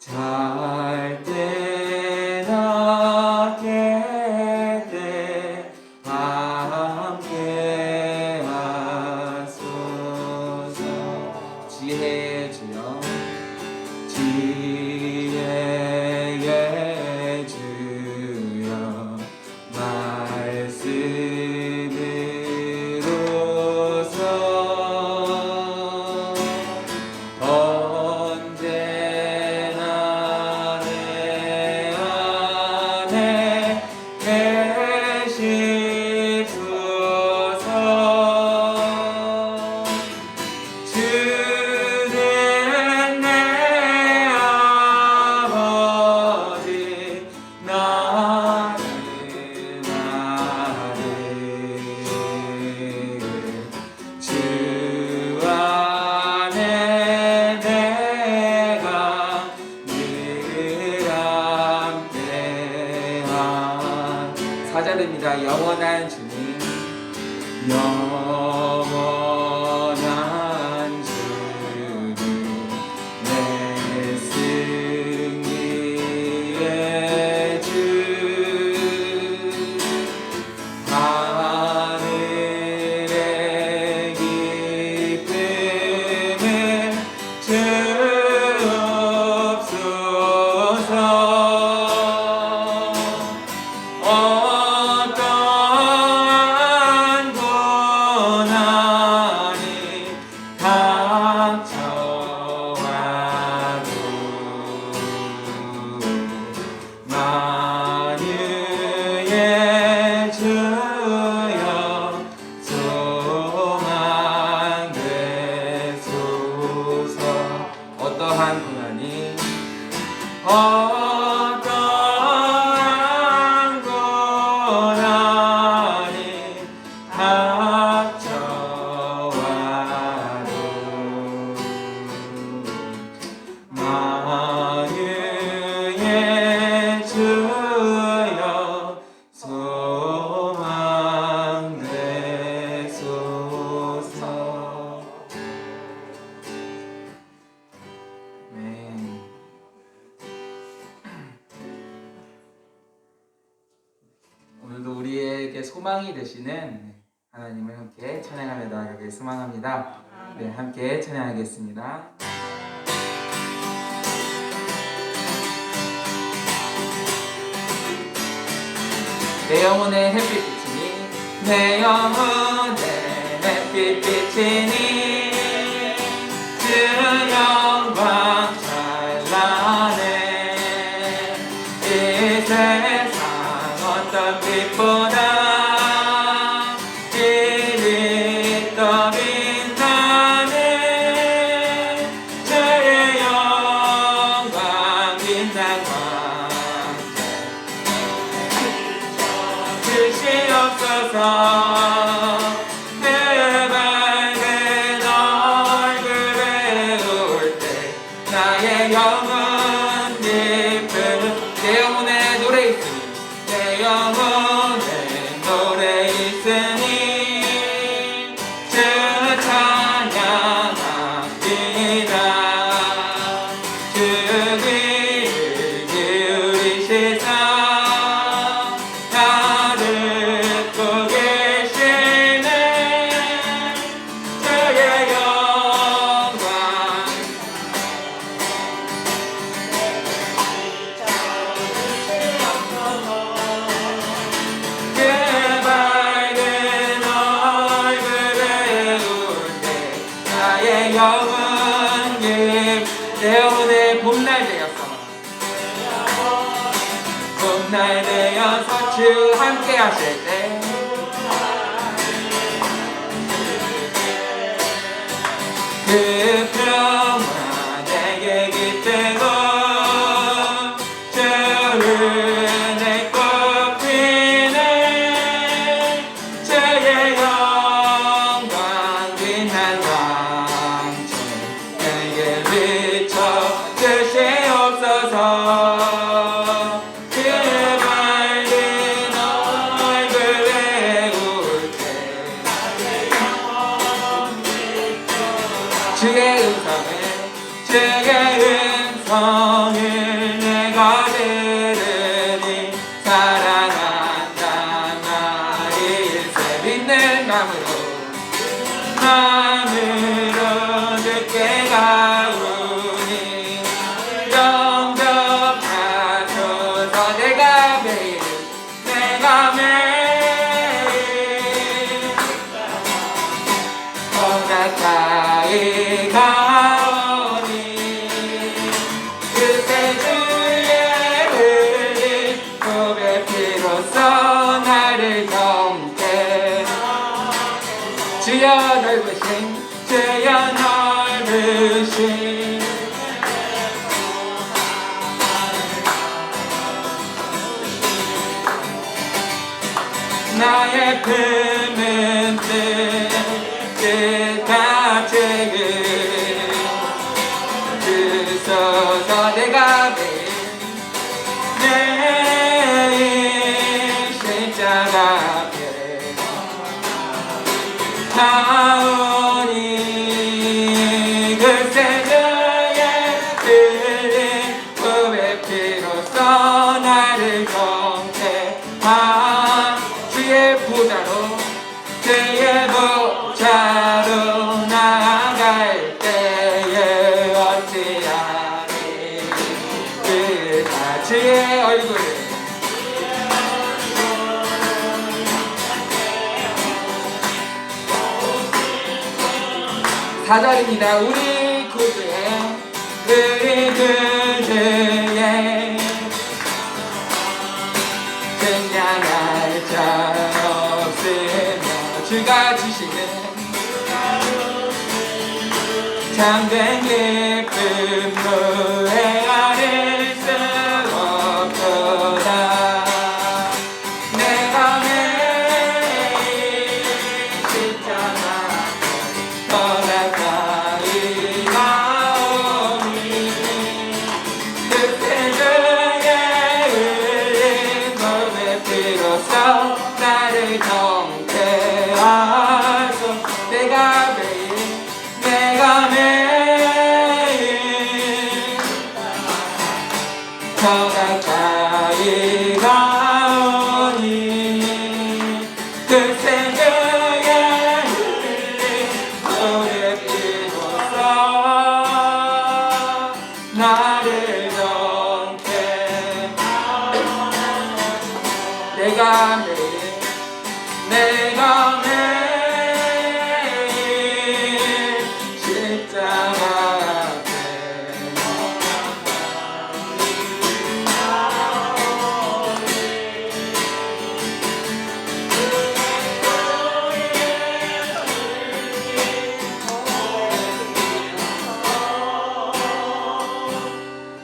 잘 때나 깰때 함께 하소서. 지혜의 주여, 지혜의 주여, 말씀으로서 언제나 내 안에 계시소서. 주는 내 아버지, 나는 아들. 주 안에 내가 늘 함께한. 4절입니다. 영원한 주님, 영원한 주님, 내 승리의 주, 하늘의 기쁨을 주옵소서. 어떠한 고난이 닥쳐와도 만유의 주여 소망 되소서. 어떠한 고난이 어떠한 고난이 닥쳐와도 만유의 주여 소망 되소서. 아멘. 오늘도 우리에게 소망이 되시는 하나님을 함께 찬양하며 나아가길 소망합니다. 네, 함께 찬양하겠습니다. 내 영혼의 햇빛 비치니, 내 영혼의 햇빛 비치니, 주 영광 찬란해. 이 세상 어떤 빛보다 빛이 더 빛나네. 주의 영광 빛난 광채 주시옵소서. 내 밝은 얼굴에 올 때 나의 영혼 기쁨. 내 영혼에 노래 있으니, 내 영혼에 노래 있으니 주 찬양합니다. 주 귀를 기울이시사 나를 듣고 계시네. 주의 영광 그 밝은 얼굴에 올 때 나의 영혼 내 영혼의 봄날 되었어. 봄날 되어서 주 함께 하실 때 그 평화 내게 깃들고 주를 내 꽃피네. 주의 영광 빛난 광채 내게 비춰 주시옵소서. 그 밝은 얼굴에 올 때 주의 음성을 주의 흘린 보배 피로써 나를 정케 주여 넓으신 주여 넓으신 나의 품은 뜻같이 주소서 내가 매일 십자가 앞에 나오니 글쎄 주의 흘린 보배 피로써 나를 정케하 주의 보좌로 주의 보좌로 나아갈 때에 어찌하리 그가 주의 얼굴을 4절입니다. 우리 구주의 그냥할 자 없으며 주가 주시는 참된 기쁨 노래할 수 없도다 내가 매일 십자가 더 가까이 나오니 그때 주의 흘린 보배 피로써 나를 정케하소 내가 매일 더 가까이 가오니 글쎄 주의 흘린 보배 피로써 나를 정케하소 내가 매일 십자가 앞에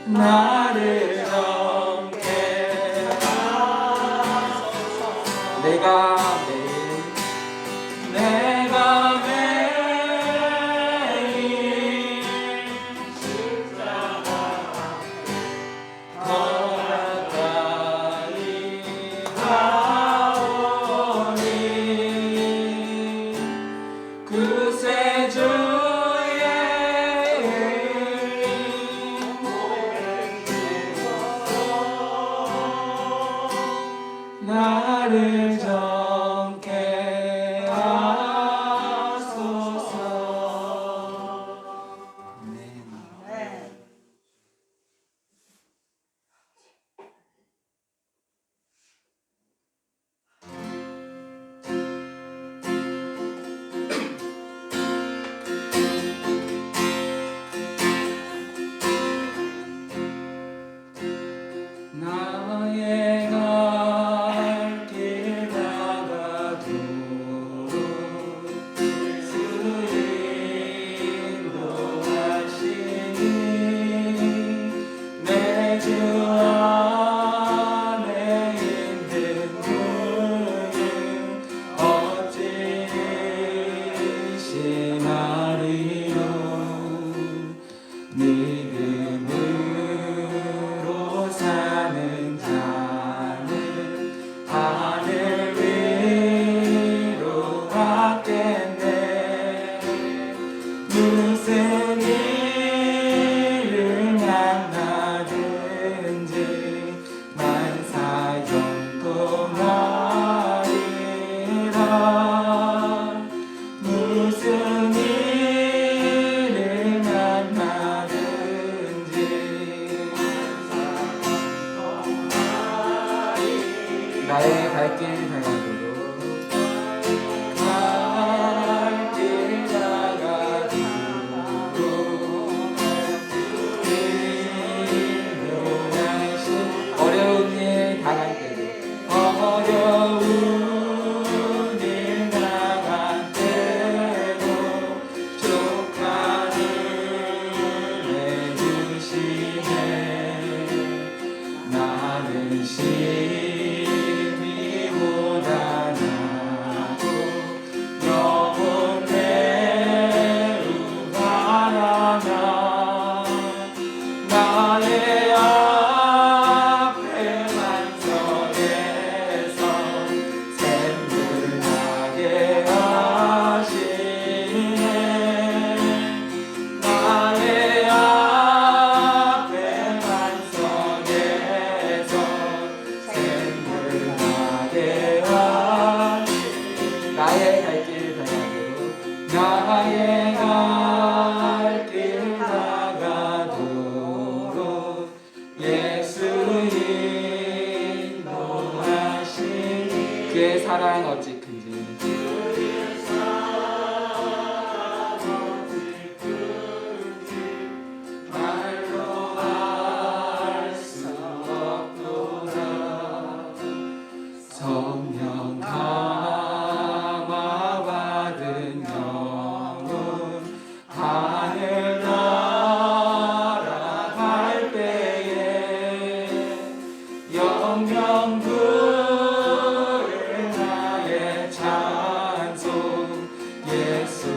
나를 정케하소서 내가 매일 십자가 더 가까이 가오니 구세주의 흘린 보배 나를 정케하소서. 나의 갈 길 다가도 주 인도하시니 내 주 안에 있는 무유 어찌 의심하리요 믿음으로 사는 자는 하늘 위로 받겠네 무슨 일을 만나든지 만사형통하리라 무슨 일을 만나든지 나의 갈 길 다가도록 갈 길 다가도록 심히 고단하고 영혼 매우 바라나 나의 앞에 만석에서 샘물나게 하시네 나의 앞에 만석에서 샘물나게 하시네 나의 갈 길 다가도록 나의 갈 길 다가도록 예수 인도하시니 그의 사랑 어찌 큰지 말로 할 수 없도다 성령 감화 받은 영혼 하늘 날아갈 때에 영영 부를 나의 찬송 예수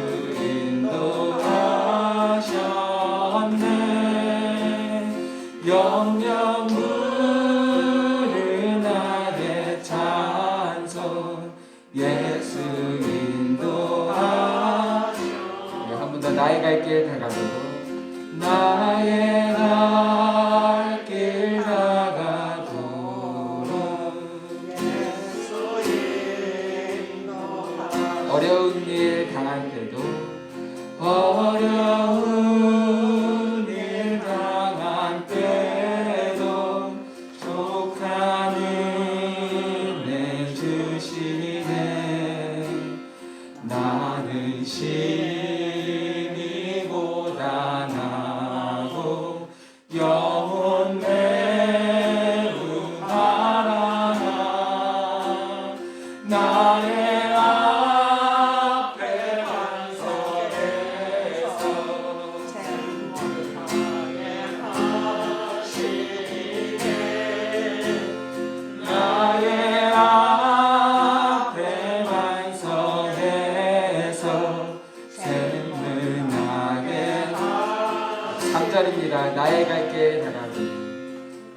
인도하셨네 영영 부를 나의 찬송 예수 인도하셨네 한 번 더 나의 갈 길 다가도록 나의 갈 길 다가도록 어려운 일 당할 때도 어려운 일 당할 때도 족한 은혜 주시네 나는 심히 고단하고 영혼 매우 바라나 나의 앞에 완성해서 샘물나게 하시네 나의 앞에 완성해서 샘물나게 3절입니다. 나의 갈 길 다가도록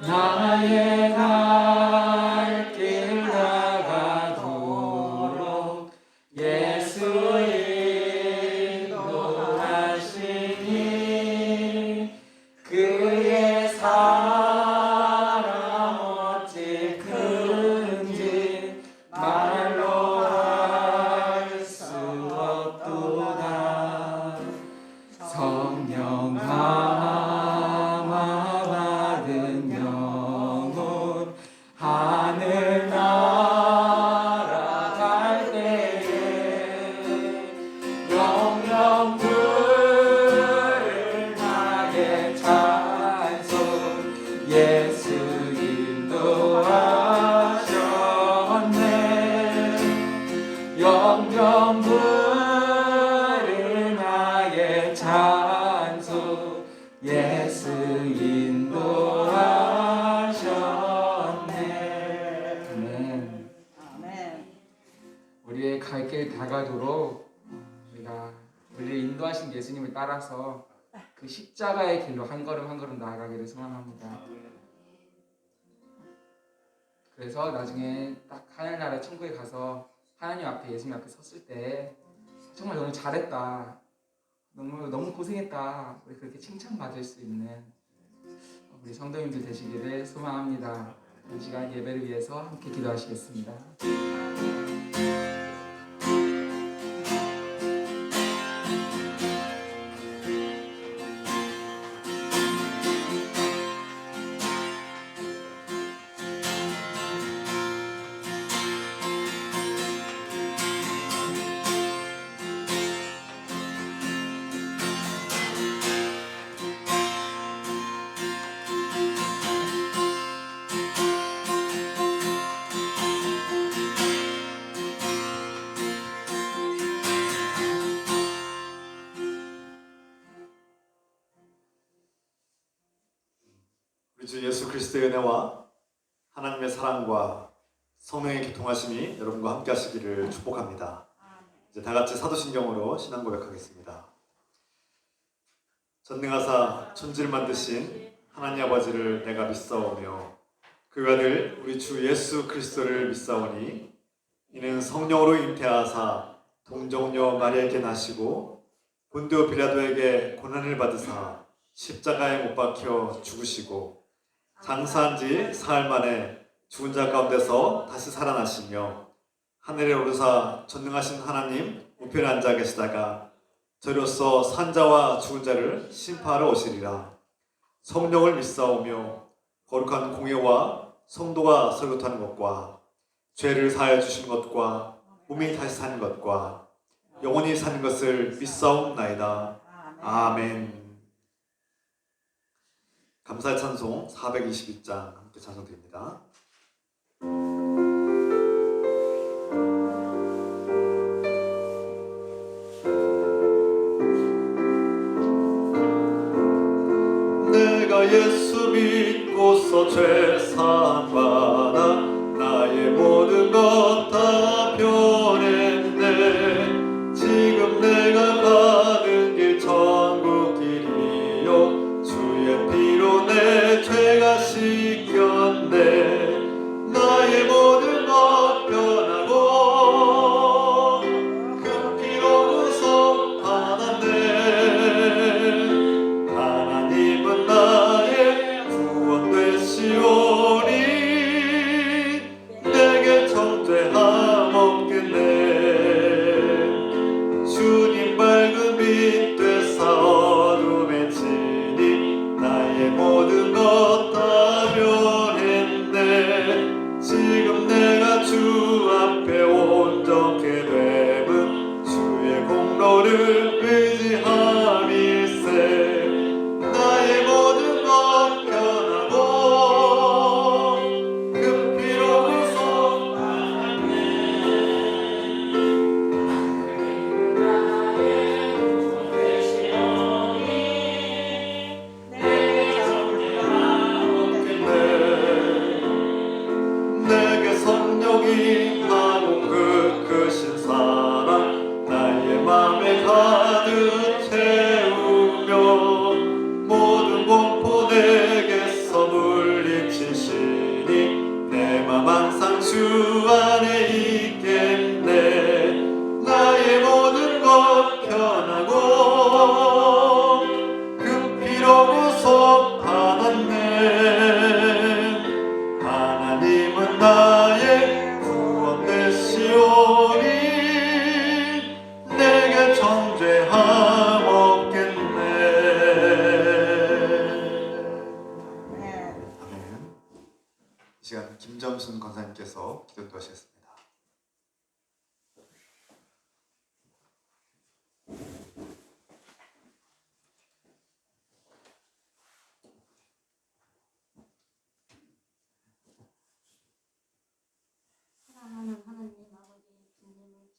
나의 갈 길 다가도록 예수 인도하시니 그의 사랑 어찌 큰지 말로 할 수 없도다 성령 감화 받은 영혼 하늘 날아갈 때에 영영 부를 나의 찬송 예수 인도하셨네 영영 부를 나의 찬송 예수 인도하셨네 아멘. 우리의 갈 길 다가도록 우리가 우리를 인도하신 예수님을 따라서 그 십자가의 길로 한 걸음 한 걸음 나아가기를 소망합니다. 그래서 나중에 딱 하늘나라 천국에 가서 하나님 앞에 예수님 앞에 섰을 때 정말 너무 잘했다 너무 고생했다 우리 그렇게 칭찬받을 수 있는 우리 성도님들 되시기를 소망합니다. 이 시간 예배를 위해서 함께 기도하시겠습니다. 우리 주 예수 그리스도의 은혜와 하나님의 사랑과 성령의 교통하심이 여러분과 함께 하시기를 축복합니다. 이제 다 같이 사도신경으로 신앙 고백하겠습니다. 전능하사 천지를 만드신 하나님 아버지를 내가 믿사오며 그 아들 우리 주 예수 그리스도를 믿사오니 이는 성령으로 잉태하사 동정녀 마리아에게 나시고 본디오 빌라도에게 고난을 받으사 십자가에 못 박혀 죽으시고 장사한 지 사흘 만에 죽은 자 가운데서 다시 살아나시며 하늘에 오르사 전능하신 하나님 우편에 앉아 계시다가 저로서 산자와 죽은 자를 심판하러 오시리라. 성령을 믿사오며 거룩한 공예와 성도가 설교하는 것과 죄를 사하여 주신 것과 몸이 다시 사는 것과 영원히 사는 것을 믿사옵나이다. 아멘. 감사의 찬송 422장 함께 찬송드립니다. 내가 예수 믿고서 죄 사함 받아 나의 모든 것 다 변했네. 지금 내가 가는 길 천국 길이요 주의 피로 내 죄가 씻겼네. 나의 모든 것 변하고 그 피로 구속받았네. 하나님은 나의 구원 되시오니 내게 정죄함 없겠네. 주님 밝은 빛 되사 어둠에 지니 나의 모든 것 다 변했네. 지금 내가 주 앞에 온전케 됨은 주의 공로를 의지함일세. 나의 모든 것 변하고 그 피로 구속받았네. 나의 구원 되시오니 내게 정죄함 없겠네. 내게 성령이 하고 그 크신 사랑 나의 맘에 가득 채우며 모든 공포 내게서 물리치시니 내 맘 항상 주 안에 있겠네. 나의 모든 것 변하고 그 피로 구속받았네. 하나님은 나의 구원 되시오니 내게 정죄함 없겠네. 아멘. 이 시간 김점순 권사님께서 기도 하시겠습니다. 사랑하는 하나님 아버지 주님을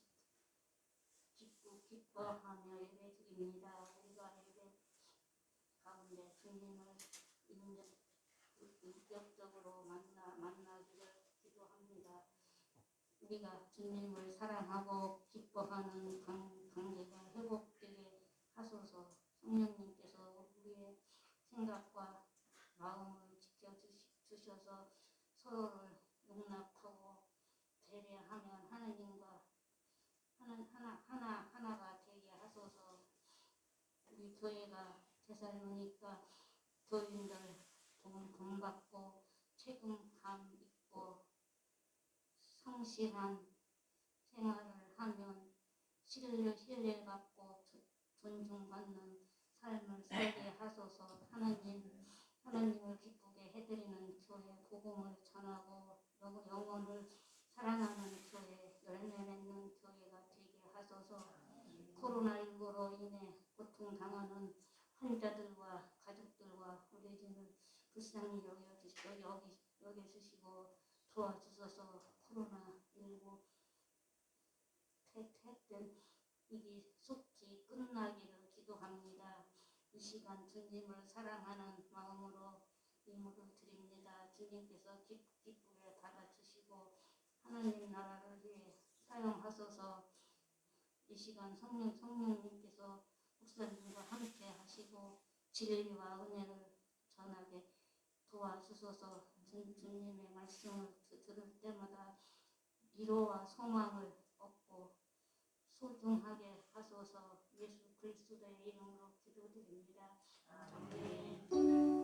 기뻐하며 예배드립니다. 우리가 예배 가운데 주님을 인격적으로 만나기를 기도합니다. 우리가 주님을 사랑하고 기뻐하는 관계가 회복되게 하소서. 성령님께서 우리의 생각과 마음을 지켜주셔서 서로를 용납하고 배려하면 하나님과 하나가 되게 하소서. 우리 교회가 테살로니가 교인들 본받고 책임감 있고 성실한 생활을 하면 신뢰받고 존중받는 삶을 살게 하소서. 하나님을 기쁘게 해드리는 교회 복음을 전하고 영혼을 사랑하는 교회, 열매 맺는 교회가 되게 하소서. 코로나19로 인해 고통당하는 환자들과 가족들과 의료진을 불쌍히 여겨주시고 도와주셔서 코로나19 택된 이게 속히 끝나기를 기도합니다. 이 시간 주님을 사랑하는 마음으로 예물을 드립니다. 주님께서 기쁘게 받아주시고 하나님 나라를 위해 사용하소서. 이 시간 성령님께서 목사님과 함께 하시고 진리와 은혜를 전하게 도와주소서. 주님의 말씀을 들을 때마다 위로와 소망을 얻고 소중하게 하소서. 예수 그리스도의 이름으로 기도드립니다. 아멘.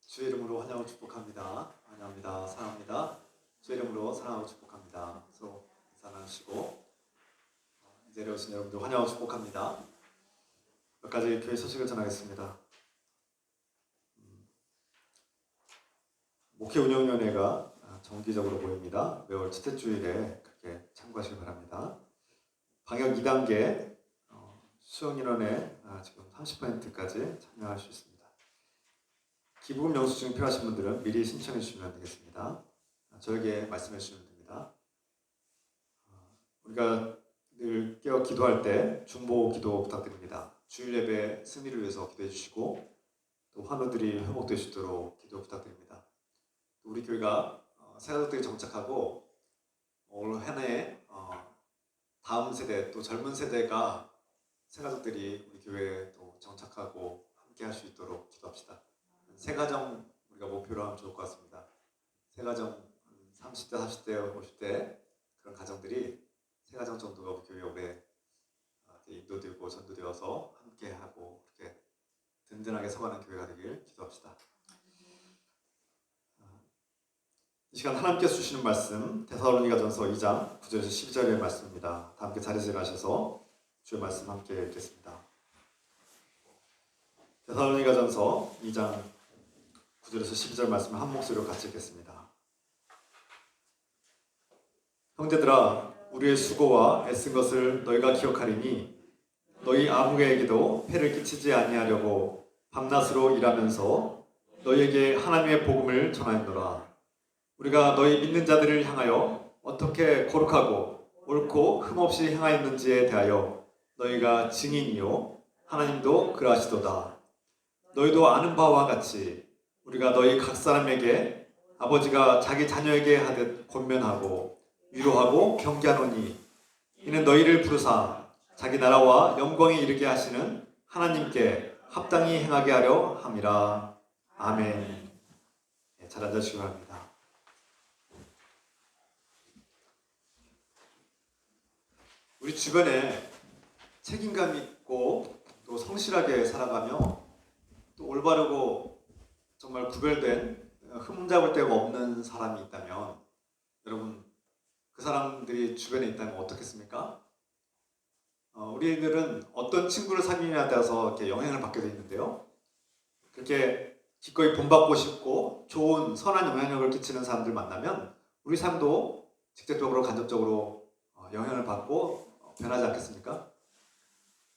주의 이름으로 환영하고 축복합니다. 환영합니다. 사랑합니다. 주의 이름으로 사랑하고 축복합니다. 서로 인사 나누시고 이 자리에 오신 여러분들 환영하고 축복합니다. 몇 가지 교회 소식을 전하겠습니다. 목회운영위원회가 정기적으로 모입니다. 매월 첫째 주일에 그렇게 참고하시기 바랍니다. 방역 2단계 수용인원의 지금 30%까지 참여할 수 있습니다. 기부금 영수증 필요하신 분들은 미리 신청해 주시면 되겠습니다. 저에게 말씀해 주시면 됩니다. 우리가 늘 깨어 기도할 때 중보 기도 부탁드립니다. 주일 예배 승리를 위해서 기도해 주시고 또 환우들이 회복될 수 있도록 기도 부탁드립니다. 또 우리 교회가 새가족들이 정착하고 올 한 해 다음 세대 또 젊은 세대가 새가족들이 우리 교회에 또 정착하고 함께 할 수 있도록 기도합시다. 세 가정 우리가 목표로 하면 좋을 것 같습니다. 세 가정 30대, 40대, 50대 그런 가정들이 세 가정 정도가 우리 교회 오래 인도되고 전도되어서 함께하고 이렇게 든든하게 서가는 교회가 되길 기도합시다. 이 시간 하나님께서 주시는 말씀 데살로니가전서 2장 9절에서 12절의 말씀입니다. 다 함께 자리에 일어나셔서 주의 말씀 함께 읽겠습니다. 데살로니가전서 2장 9절에서 12절 말씀을 한 목소리로 같이 읽겠습니다. 형제들아, 우리의 수고와 애쓴 것을 너희가 기억하리니 너희 아무에게도 폐를 끼치지 아니하려고 밤낮으로 일하면서 너희에게 하나님의 복음을 전하였노라. 우리가 너희 믿는 자들을 향하여 어떻게 거룩하고 옳고 흠없이 행하였는지에 대하여 너희가 증인이요 하나님도 그러하시도다. 너희도 아는 바와 같이 우리가 너희 각 사람에게 아버지가 자기 자녀에게 하듯 권면하고 위로하고 경계하노니 이는 너희를 부르사 자기 나라와 영광에 이르게 하시는 하나님께 합당히 행하게 하려 함이라. 아멘. 잘 앉아주시기 바랍니다. 우리 주변에 책임감 있고 또 성실하게 살아가며 또 올바르고 정말 구별된 흠잡을 데가 없는 사람이 있다면 여러분 그 사람들이 주변에 있다면 어떻겠습니까? 우리들은 어떤 친구를 사귀느냐에 따라서 이렇게 영향을 받게 되어 있는데요. 그렇게 기꺼이 본받고 싶고 좋은 선한 영향력을 끼치는 사람들 만나면 우리 삶도 직접적으로 간접적으로 영향을 받고 변하지 않겠습니까?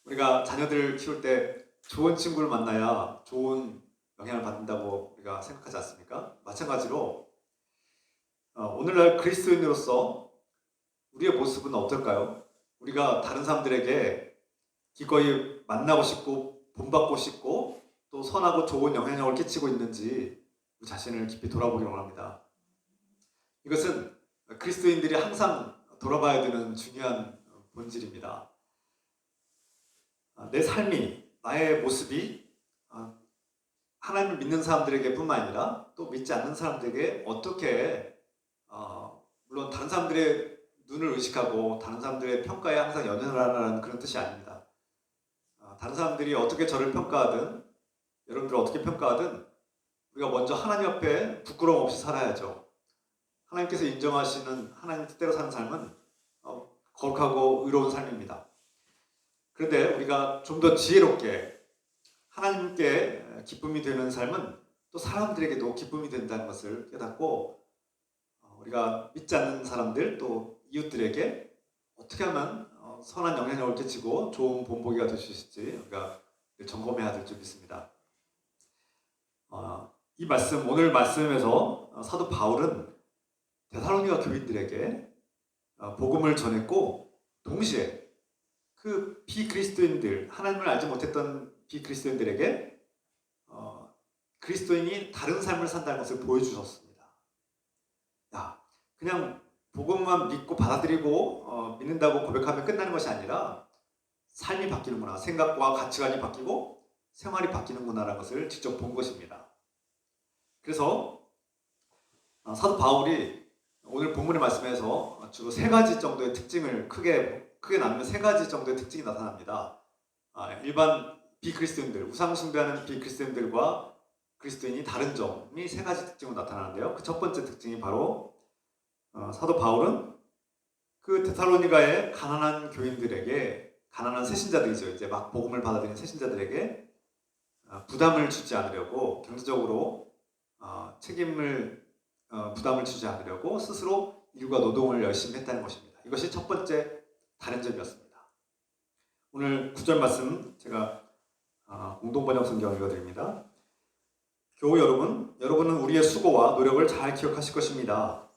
우리가 자녀들을 키울 때 좋은 친구를 만나야 좋은 영향을 받는다고 우리가 생각하지 않습니까? 마찬가지로 오늘날 그리스도인으로서 우리의 모습은 어떨까요? 우리가 다른 사람들에게 기꺼이 만나고 싶고 본받고 싶고 또 선하고 좋은 영향력을 끼치고 있는지 우리 자신을 깊이 돌아보기 원합니다. 이것은 그리스도인들이 항상 돌아봐야 되는 중요한 본질입니다. 내 삶이, 나의 모습이 하나님을 믿는 사람들에게 뿐만 아니라 또 믿지 않는 사람들에게 어떻게 물론 다른 사람들의 눈을 의식하고 다른 사람들의 평가에 항상 연연을 하라는 그런 뜻이 아닙니다. 다른 사람들이 어떻게 저를 평가하든 여러분들을 어떻게 평가하든 우리가 먼저 하나님 앞에 부끄러움 없이 살아야죠. 하나님께서 인정하시는 하나님 뜻대로 사는 삶은 거룩하고 의로운 삶입니다. 그런데 우리가 좀 더 지혜롭게 하나님께 기쁨이 되는 삶은 또 사람들에게도 기쁨이 된다는 것을 깨닫고 우리가 믿지 않는 사람들 또 이웃들에게 어떻게 하면 선한 영향력을 끼치고 좋은 본보기가 될 수 있을지 우리가 점검해야 될 줄 믿습니다. 이 말씀, 오늘 말씀에서 사도 바울은 데살로니가 교인들에게 복음을 전했고, 동시에 그 비그리스도인들, 하나님을 알지 못했던 비그리스도인들에게 그리스도인이 다른 삶을 산다는 것을 보여주셨습니다. 야, 그냥 복음만 믿고 받아들이고 믿는다고 고백하면 끝나는 것이 아니라 삶이 바뀌는구나, 생각과 가치관이 바뀌고 생활이 바뀌는구나라는 것을 직접 본 것입니다. 그래서 사도 바울이 오늘 본문의 말씀에서 주로 세 가지 정도의 특징을 크게 나누면 세 가지 정도의 특징이 나타납니다. 일반 비그리스도인들, 우상 숭배하는 비그리스도인들과 그리스도인이 다른 점이 세 가지 특징으로 나타나는데요. 그 첫 번째 특징이 바로 사도 바울은 그 데살로니가의 가난한 교인들에게, 가난한 새신자들이죠. 이제 막 복음을 받아들인 새신자들에게 부담을 주지 않으려고, 경제적으로 부담을 주지 않으려고 스스로 일과 노동을 열심히 했다는 것입니다. 이것이 첫 번째 다른 점이었습니다. 오늘 9절 말씀 제가 공동번역 성경 읽어드립니다. 교우 여러분은 우리의 수고와 노력을 잘 기억하실 것입니다.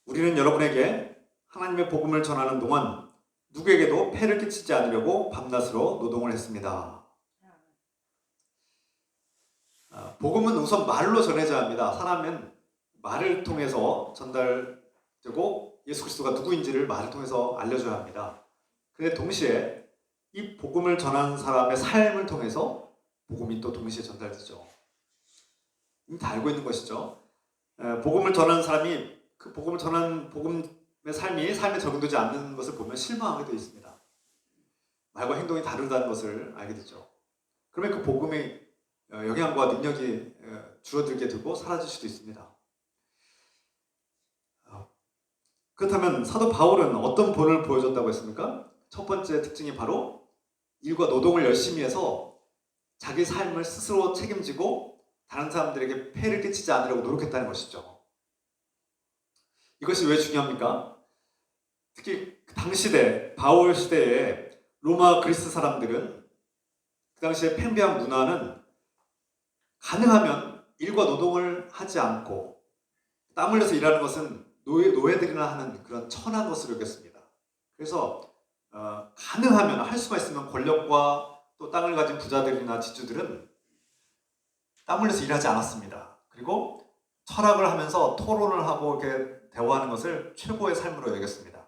우리는 여러분에게 하나님의 복음을 전하는 동안 누구에게도 폐를 끼치지 않으려고 밤낮으로 노동을 했습니다. 복음은 우선 말로 전해져야 합니다. 사람은 말을 통해서 전달되고 예수 그리스도가 누구인지를 말을 통해서 알려줘야 합니다. 그런데 동시에 이 복음을 전하는 사람의 삶을 통해서 복음이 또 동시에 전달되죠. 이미 다 알고 있는 것이죠. 복음을 전하는 사람이 그 복음을 전하는 복음의 삶이 삶에 적용되지 않는 것을 보면 실망하게 되어 있습니다. 말과 행동이 다르다는 것을 알게 되죠. 그러면 그 복음의 영향과 능력이 줄어들게 되고 사라질 수도 있습니다. 그렇다면 사도 바울은 어떤 본을 보여줬다고 했습니까? 첫 번째 특징이 바로 일과 노동을 열심히 해서 자기 삶을 스스로 책임지고 다른 사람들에게 폐를 끼치지 않으려고 노력했다는 것이죠. 이것이 왜 중요합니까? 특히 당 시대, 바울 시대에 로마 그리스 사람들은 그 당시에 팽배한 문화는 가능하면 일과 노동을 하지 않고 땀 흘려서 일하는 것은 노예들이나 하는 그런 천한 것으로 여겼습니다. 그래서 가능하면, 할 수가 있으면 권력과 또 땅을 가진 부자들이나 지주들은 땀 흘려서 일하지 않았습니다. 그리고 철학을 하면서 토론을 하고 이렇게 대화하는 것을 최고의 삶으로 여겼습니다.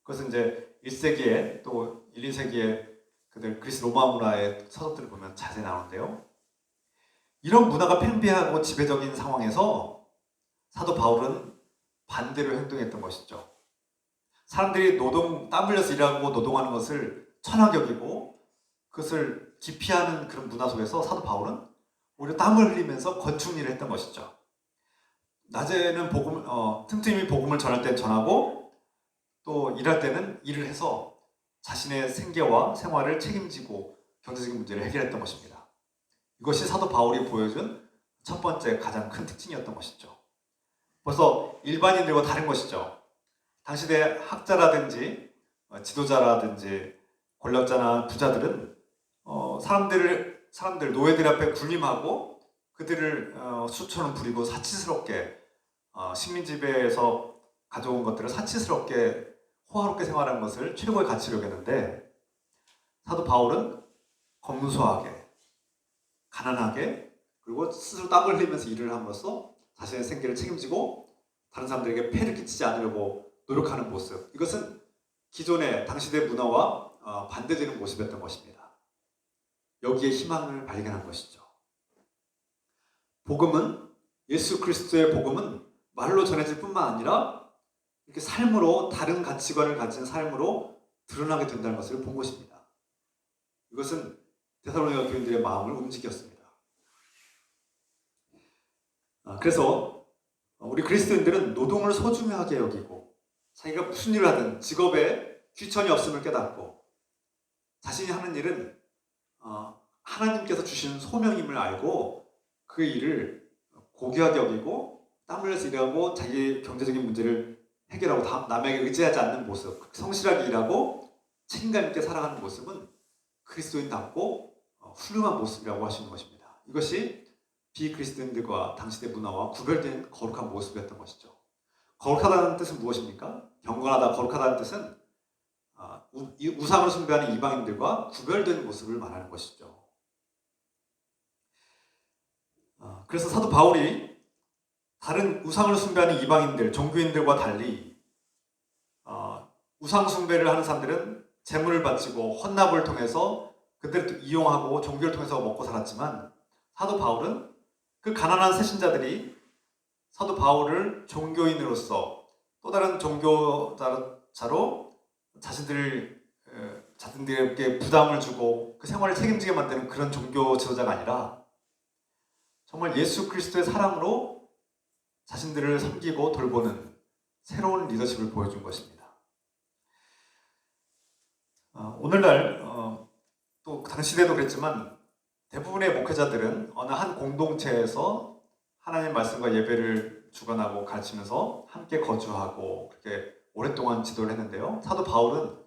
그것은 이제 1세기에 또 1, 2세기에 그들 그리스 로마 문화의 서적들을 보면 자세히 나오는데요. 이런 문화가 팽배하고 지배적인 상황에서 사도 바울은 반대로 행동했던 것이죠. 사람들이 땀 흘려서 일하고 노동하는 것을 천하게 여기고 그것을 기피하는 그런 문화 속에서 사도 바울은 오히려 땀을 흘리면서 건축 일을 했던 것이죠. 낮에는 틈틈이 복음을 전할 때는 전하고 또 일할 때는 일을 해서 자신의 생계와 생활을 책임지고 경제적인 문제를 해결했던 것입니다. 이것이 사도 바울이 보여준 첫 번째 가장 큰 특징이었던 것이죠. 벌써 일반인들과 다른 것이죠. 당시대 학자라든지 지도자라든지 권력자나 부자들은 사람들 노예들 앞에 군림하고 그들을 수천원 부리고 사치스럽게 식민 지배에서 가져온 것들을 사치스럽게 호화롭게 생활하는 것을 최고의 가치로 여겼는데 사도 바울은 검소하게, 가난하게, 그리고 스스로 땀을 흘리면서 일을 함으로써 자신의 생계를 책임지고 다른 사람들에게 폐를 끼치지 않으려고 노력하는 모습, 이것은 기존의 당시대 문화와 반대되는 모습이었던 것입니다. 여기에 희망을 발견한 것이죠. 예수 그리스도의 복음은 말로 전해질 뿐만 아니라 이렇게 삶으로, 다른 가치관을 가진 삶으로 드러나게 된다는 것을 본 것입니다. 이것은 데살로니가 교인들의 마음을 움직였습니다. 그래서 우리 그리스도인들은 노동을 소중하게 여기고 자기가 무슨 일을 하든 직업에 귀천이 없음을 깨닫고 자신이 하는 일은 하나님께서 주신 소명임을 알고 그 일을 고귀하게 여기고 땀 흘려서 일하고 자기 경제적인 문제를 해결하고 남에게 의지하지 않는 모습, 성실하게 일하고 책임감 있게 살아가는 모습은 그리스도인답고 훌륭한 모습이라고 하시는 것입니다. 이것이 비그리스도인들과 당시대 문화와 구별된 거룩한 모습이었던 것이죠. 거룩하다는 뜻은 무엇입니까? 경건하다, 거룩하다는 뜻은 이 우상을 숭배하는 이방인들과 구별된 모습을 말하는 것이죠. 그래서 사도 바울이 다른 우상을 숭배하는 이방인들, 종교인들과 달리 우상 숭배를 하는 사람들은 재물을 바치고 헌납을 통해서 그들을 이용하고 종교를 통해서 먹고 살았지만 사도 바울은 그 가난한 새신자들이 사도 바울을 종교인으로서 또 다른 종교자로 자신들에게 부담을 주고 그 생활을 책임지게 만드는 그런 종교 지도자가 아니라 정말 예수 그리스도의 사랑으로 자신들을 섬기고 돌보는 새로운 리더십을 보여준 것입니다. 오늘날 또 당시에도 그랬지만 대부분의 목회자들은 어느 한 공동체에서 하나님의 말씀과 예배를 주관하고 가르치면서 함께 거주하고 그렇게 오랫동안 지도를 했는데요. 사도 바울은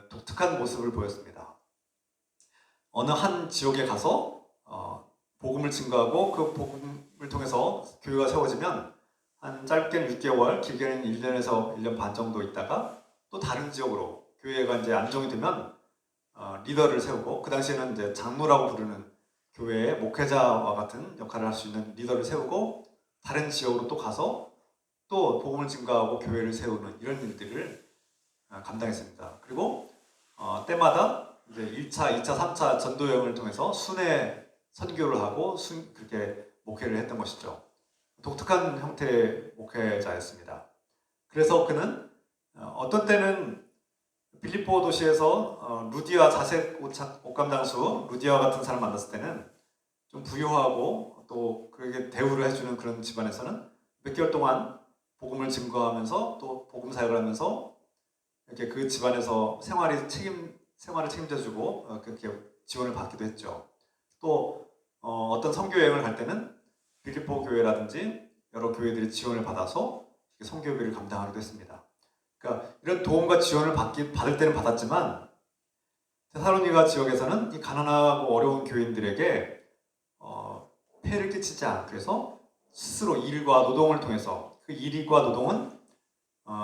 독특한 모습을 보였습니다. 어느 한 지역에 가서 복음을 증거하고 그 복음을 통해서 교회가 세워지면 한 짧게는 6개월, 길게는 1년에서 1년 반 정도 있다가 또 다른 지역으로 교회가 이제 안정이 되면 리더를 세우고 그 당시에는 이제 장로라고 부르는 교회의 목회자와 같은 역할을 할 수 있는 리더를 세우고 다른 지역으로 또 가서 또 복음을 증거하고 교회를 세우는 이런 일들을 감당했습니다. 그리고 때마다 이제 1차, 2차, 3차 전도 여행을 통해서 순회 선교를 하고 그렇게 목회를 했던 것이죠. 독특한 형태의 목회자였습니다. 그래서 그는 어떤 때는 빌립보 도시에서 루디아 자색 옷감 장수 루디아와 같은 사람 만났을 때는 좀 부유하고 또 그에게 대우를 해주는 그런 집안에서는 몇 개월 동안 복음을 증거하면서 또 복음 사역을 하면서 이렇게 그 집안에서 생활을 책임져주고 그렇게 지원을 받기도 했죠. 또 어떤 선교 여행을 갈 때는 빌립보 교회라든지 여러 교회들이 지원을 받아서 선교비를 감당하기도 했습니다. 그러니까 이런 도움과 지원을 받을 때는 받았지만 데살로니가 지역에서는 이 가난하고 어려운 교인들에게 폐를 끼치지 않기 위해서 스스로 일과 노동을 통해서 그 일과 노동은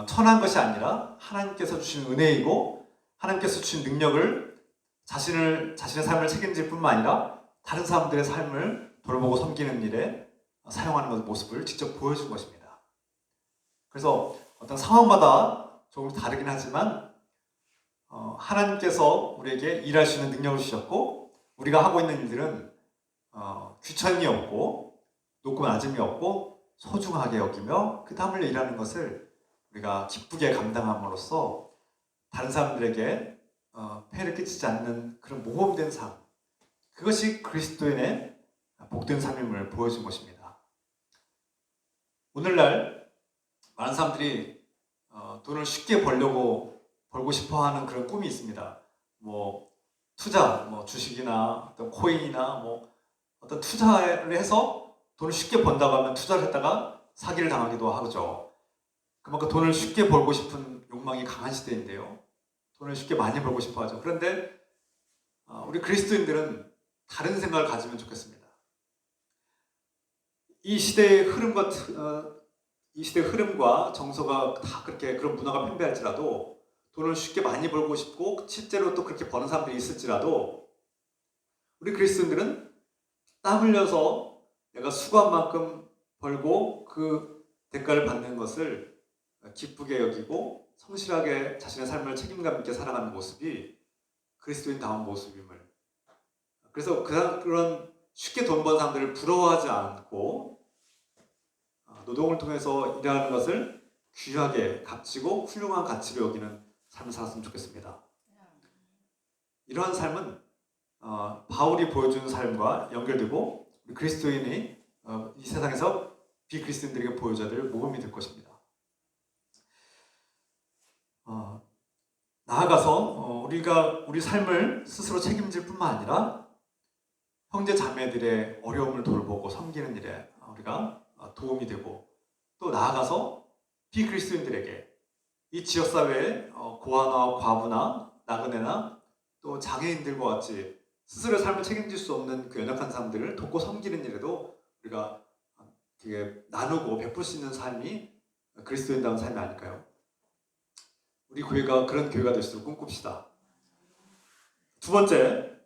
천한 것이 아니라 하나님께서 주신 은혜이고 하나님께서 주신 능력을 자신의 삶을 책임질 뿐만 아니라 다른 사람들의 삶을 돌보고 섬기는 일에 사용하는 모습을 직접 보여준 것입니다. 그래서 어떤 상황마다 조금 다르긴 하지만 하나님께서 우리에게 일할 수 있는 능력을 주셨고 우리가 하고 있는 일들은 귀천이 없고 높고 낮음이 없고 소중하게 여기며 그 땀 흘려 일하는 것을 우리가 기쁘게 감당함으로써 다른 사람들에게 폐를 끼치지 않는 그런 모범된 삶, 그것이 그리스도인의 복된 삶임을 보여준 것입니다. 오늘날 많은 사람들이 돈을 쉽게 벌고 싶어하는 그런 꿈이 있습니다. 뭐 투자, 뭐 주식이나 어떤 코인이나 뭐 어떤 투자를 해서 돈을 쉽게 번다고 하면 투자를 했다가 사기를 당하기도 하죠. 그만큼 돈을 쉽게 벌고 싶은 욕망이 강한 시대인데요. 돈을 쉽게 많이 벌고 싶어 하죠. 그런데 우리 그리스도인들은 다른 생각을 가지면 좋겠습니다. 이 시대의 흐름과 정서가 다 그렇게 그런 문화가 팽배할지라도 돈을 쉽게 많이 벌고 싶고 실제로 또 그렇게 버는 사람들이 있을지라도 우리 그리스도인들은 땀 흘려서 내가 수고한 만큼 벌고 그 대가를 받는 것을 기쁘게 여기고 성실하게 자신의 삶을 책임감 있게 살아가는 모습이 그리스도인다운 모습임을, 그래서 그런 쉽게 돈 버는 사람들을 부러워하지 않고 노동을 통해서 일하는 것을 귀하게 값지고 훌륭한 가치로 여기는 삶을 살았으면 좋겠습니다. 이러한 삶은 바울이 보여준 삶과 연결되고 우리 그리스도인이 이 세상에서 비그리스도인들에게 보여줘야 될 모범이 될 것입니다. 나아가서 우리가 우리 삶을 스스로 책임질 뿐만 아니라 형제 자매들의 어려움을 돌보고 섬기는 일에 우리가 도움이 되고, 또 나아가서 비그리스도인들에게 이 지역사회의 고아나 과부나 나그네나 또 장애인들과 같이 스스로의 삶을 책임질 수 없는 그 연약한 사람들을 돕고 섬기는 일에도 우리가 되게 나누고 베풀 수 있는 삶이 그리스도인다운 삶이 아닐까요? 우리 교회가 그런 교회가 될 수 있도록 꿈꿉시다. 두 번째,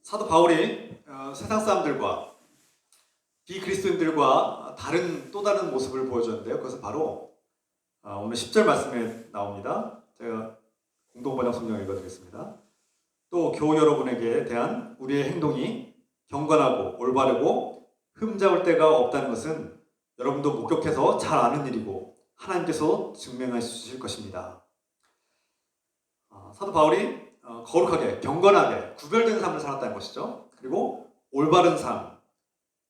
사도 바울이 세상 사람들과 비그리스도인들과 또 다른 모습을 보여줬는데요. 그것은 바로 오늘 10절 말씀에 나옵니다. 제가 공동번역 성경 읽어드리겠습니다. 또 교우 여러분에게 대한 우리의 행동이 경건하고 올바르고 흠잡을 데가 없다는 것은 여러분도 목격해서 잘 아는 일이고 하나님께서 증명해 주실 것입니다. 사도 바울이 거룩하게, 경건하게 구별된 삶을 살았다는 것이죠. 그리고 올바른 삶,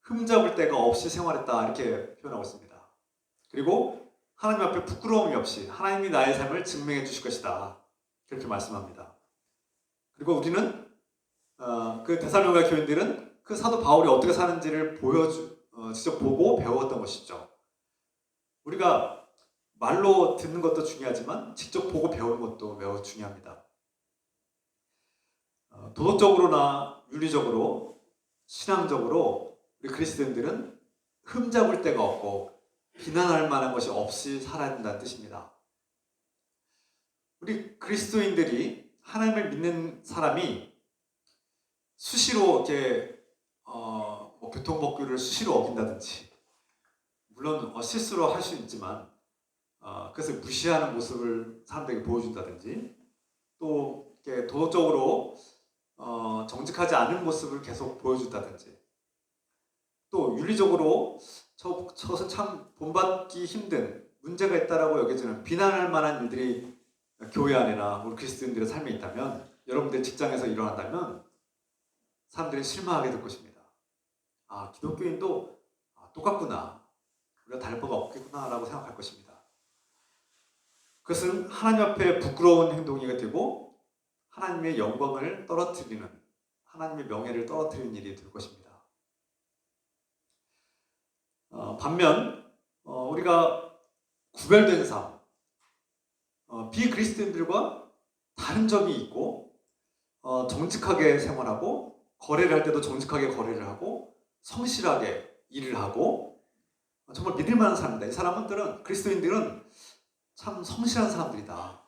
흠잡을 데가 없이 생활했다 이렇게 표현하고 있습니다. 그리고 하나님 앞에 부끄러움이 없이 하나님이 나의 삶을 증명해 주실 것이다 그렇게 말씀합니다. 그리고 우리는 그 데살로니가 교인들은 그 사도 바울이 어떻게 사는지를 직접 보고 배웠던 것이죠. 우리가 말로 듣는 것도 중요하지만 직접 보고 배우는 것도 매우 중요합니다. 도덕적으로나 윤리적으로, 신앙적으로 우리 그리스도인들은 흠잡을 데가 없고 비난할 만한 것이 없이 살아야 된다는 뜻입니다. 우리 그리스도인들이 하나님을 믿는 사람이 수시로 이렇게 교통법규를 수시로 어긴다든지, 물론 실수로 할 수 있지만 그것을 무시하는 모습을 사람들에게 보여준다든지, 또 이렇게 도덕적으로 정직하지 않은 모습을 계속 보여준다든지, 또 윤리적으로 저것은 참 본받기 힘든 문제가 있다라고 여겨지는 비난할 만한 일들이 교회 안에나 우리 그리스도인들의 삶에 있다면, 여러분들 직장에서 일어난다면 사람들이 실망하게 될 것입니다. 기독교인도 똑같구나, 우리가 다를 바가 없겠구나 라고 생각할 것입니다. 그것은 하나님 앞에 부끄러운 행동이 되고 하나님의 영광을 떨어뜨리는, 하나님의 명예를 떨어뜨리는 일이 될 것입니다. 반면 우리가 구별된 삶, 비그리스도인들과 다른 점이 있고 정직하게 생활하고 거래를 할 때도 정직하게 거래를 하고 성실하게 일을 하고 정말 믿을 만한 사람입니다. 이 사람들은, 그리스도인들은 참 성실한 사람들이다.